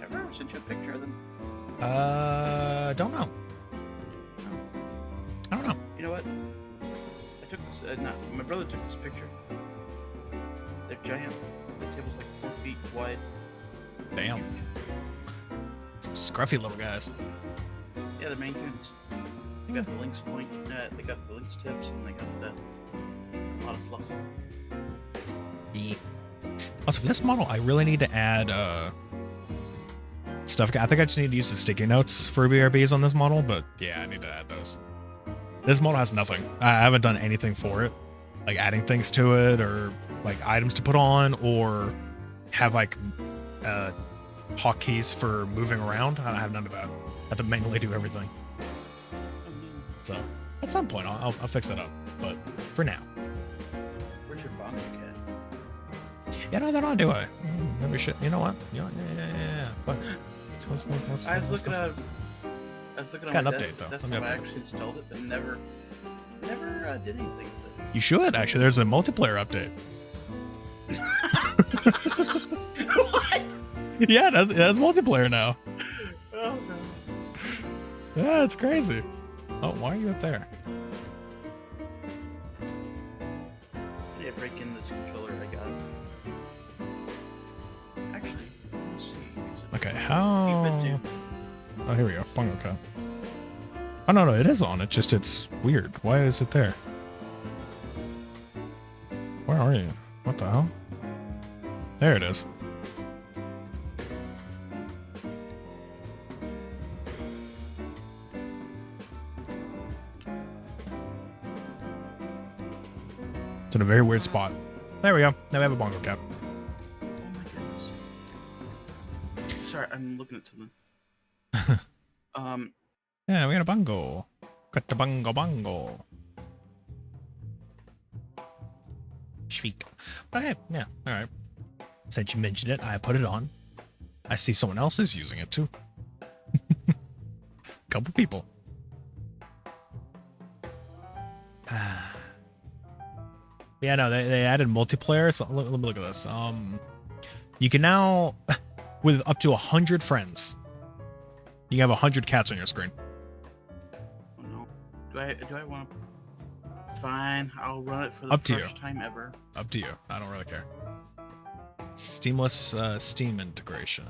C: Have I ever sent you a picture of them?
A: Don't know. I don't know.
C: You know what? I took this. My brother took this picture. They're giant. The table's like 4 feet wide.
A: Damn. Some scruffy little guys.
C: Yeah, they're main coons. They got the lynx point. They got the lynx tips, and they got a lot of fluff.
A: Yeah. Also, for this model, I really need to add stuff. I think I just need to use the sticky notes for BRBs on this model, but yeah, I need to add those. This model has nothing. I haven't done anything for it, like adding things to it or like items to put on or have like hotkeys for moving around. I have none of that. I have to manually do everything. So at some point, I'll fix that up. But for now,
C: Where's your bongo cat?
A: yeah, no, they're not. Do I? Maybe we should. You know what? You know, yeah. Fuck.
C: I was looking at.
A: It's
C: on
A: got an
C: my
A: update, though.
C: desktop.
A: Let me
C: I
A: update.
C: actually installed it, but never did anything with
A: You should actually. There's a multiplayer update.
C: it. What?
A: Yeah, that's multiplayer now.
C: Oh no.
A: Yeah, it's crazy. Oh, why are you up there?
C: break in this controller I got. Actually, let's see.
A: Okay, how?
C: ENVTuber.
A: Oh, here we go. Bongo cat. Oh no, it is on. It's weird. Why is it there? Where are you? What the hell? There it is. It's in a very weird spot. There we go. Now we have a bongo cap.
C: Oh my goodness. Sorry, I'm looking at something.
A: Yeah, we got a bongo. Got the bongo. Sweet. Okay, yeah, alright. Since you mentioned it, I put it on. I see someone else is using it too. Couple people. Yeah, no, they added multiplayer. So let me look at this. You can now, with up to 100 friends, you can have 100 cats on your screen.
C: Oh no. Do I want to? Fine, I'll run it for the
A: Up to
C: first time ever.
A: Up to you. I don't really care. Seamless Steam integration.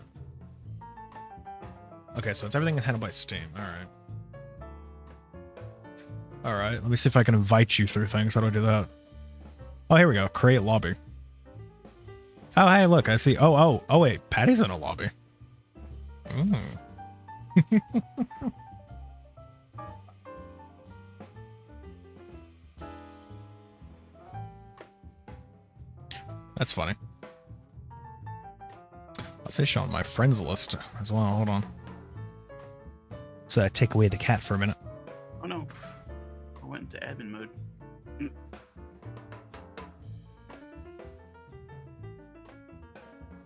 A: Okay, so it's everything handled by Steam. Alright. Alright, let me see if I can invite you through things. How do I do that? Oh, here we go. Create lobby. Oh, hey, look, I see. Oh, wait. Patty's in a lobby. That's funny. I'll say show on my friends list as well. Hold on. So I take away the cat for a minute.
C: Oh no. I went into admin mode.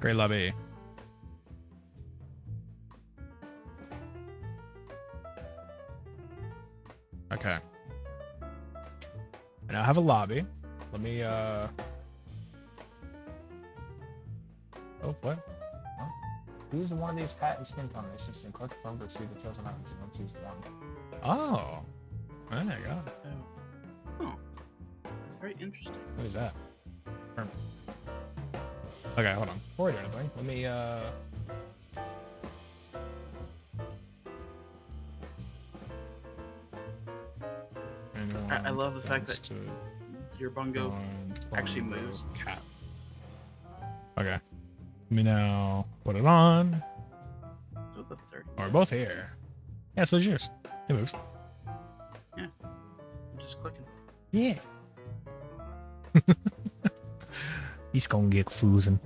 A: Great lobby. Okay. And I have a lobby. Let me Oh, what? Huh? Use one of these cat and skin combinations and click from to see the chosen items and don't choose one. Oh. There you go.
C: Oh. That's very interesting.
A: What is that? Okay, hold on. Before we do anything, let me
C: I love the fact that your bongo actually moves.
A: Cat. Okay. Let me now put it on.
C: So the third.
A: We're both here. Yeah, so it's yours. It moves.
C: Yeah. I'm just clicking.
A: Yeah. He's gonna get foozing.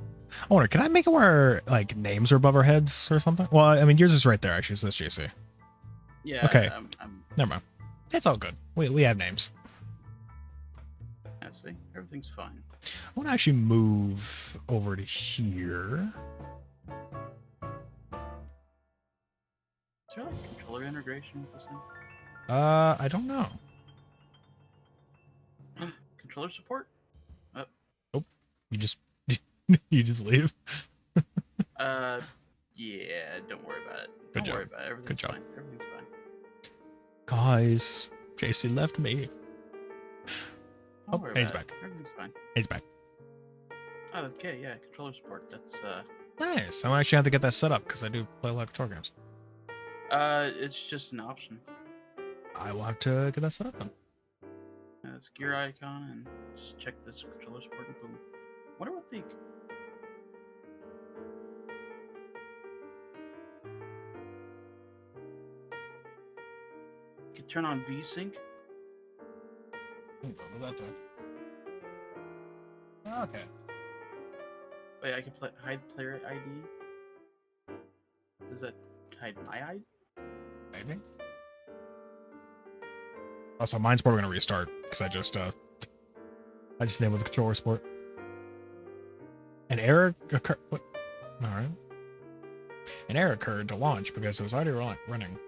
A: I wonder, can I make it where like names are above our heads or something? Well, I mean, yours is right there actually. So that's JC.
C: Yeah.
A: Okay.
C: I'm
A: Never mind. It's all good. We have names.
C: I see. Everything's fine.
A: I want to actually move over to here.
C: Is there like controller integration with this thing?
A: I don't know.
C: Controller support?
A: You just you just leave.
C: Yeah. Don't worry about it.
A: Good
C: Don't
A: job.
C: worry about it. Everything's
A: Good job.
C: fine. Everything's fine.
A: Guys, JC left me.
C: Don't worry
A: he's
C: about
A: back.
C: it. Everything's fine.
A: He's back.
C: Oh, okay. Yeah. Controller support. That's
A: Nice. I actually have to get that set up because I do play a lot of control games.
C: it's just an option.
A: I will have to get that set up then.
C: It's a gear icon and just check this controller support and boom. Wonder what the you can turn on VSync.
A: Okay.
C: Wait, I can hide player ID. Does that hide my ID?
A: Maybe. Also, mine's probably gonna restart because I just enabled the controller support. An error occurred. What? All right. An error occurred to launch because it was already running.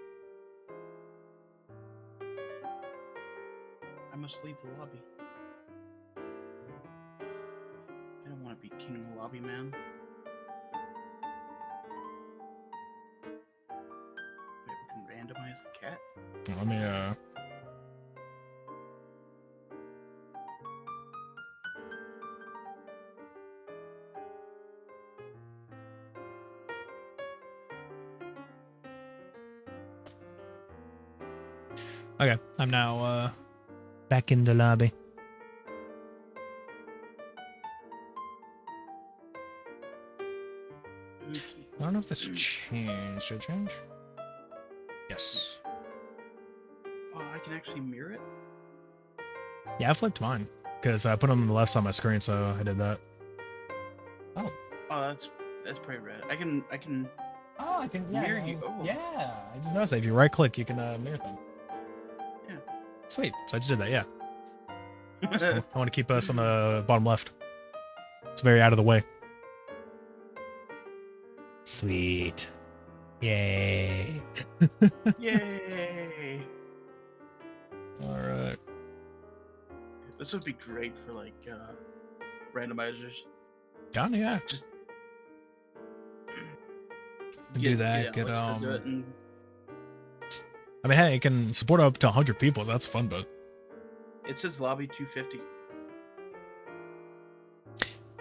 C: I must leave the lobby. I don't want to be king of the lobby, man. Wait, we can randomize the cat?
A: Let me Okay, I'm now back in the lobby.
C: Okay.
A: I don't know if this changed. Did it change? Yes.
C: Oh, I can actually mirror it?
A: Yeah, I flipped mine because I put them on the left side of my screen, so I did that. Oh.
C: Oh, that's pretty rad. I can
A: Oh, I can
C: mirror you. Oh.
A: Yeah, I just noticed that if you right click, you can mirror them.
C: Yeah.
A: Sweet. So I just did that. Yeah. So I want to keep us on the bottom left. It's very out of the way. Sweet. Yay.
C: Yay!
A: All right.
C: This would be great for like randomizers.
A: Done. Yeah.
C: Just
A: Do that.
C: yeah,
A: Get
C: let's just do it and
A: I mean, hey, it can support up to 100 people. That's fun, but
C: it says lobby 250.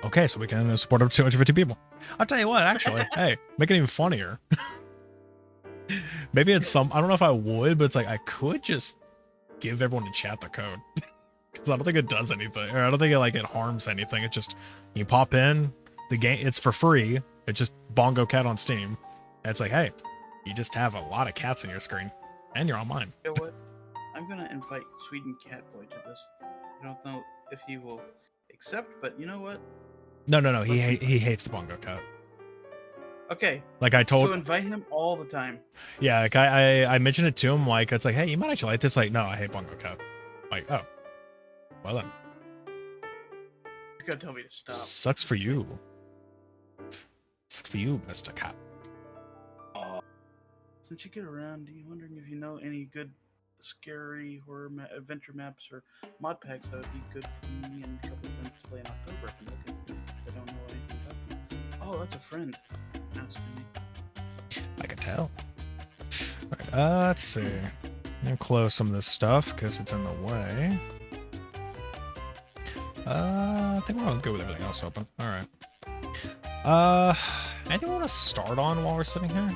A: okay, so we can support up to 250 people. I'll tell you what, actually, hey, make it even funnier. Maybe it's some, I don't know if I would, but it's like I could just give everyone in chat the code. Because I don't think it does anything, or I don't think it harms anything. It just, you pop in, the game, it's for free. It's just Bongo Cat on Steam. And it's like, hey, you just have a lot of cats on your screen, and you're on mine.
C: You know what? I'm gonna invite Sweden Catboy to this. I don't know if he will accept, but you know what?
A: No, he hates the Bongo Cat.
C: Okay.
A: Like I told,
C: So invite him all the time.
A: yeah, like I mentioned it to him, like it's like, hey, you might actually like this. Like, no, I hate Bongo Cat. Like, oh, well then,
C: He's gonna tell me to stop.
A: sucks for you. Sucks for you, Mr. Cat.
C: Since you get around, wondering if you know any good scary horror adventure maps or mod packs that would be good for me and a couple of friends to play in October. I don't know anything about them. Oh, that's a friend. Asking me.
A: I can tell. All right, let's see. I'm gonna close some of this stuff because it's in the way. I think we're all good with everything else open. All right. Anything we want to start on while we're sitting here?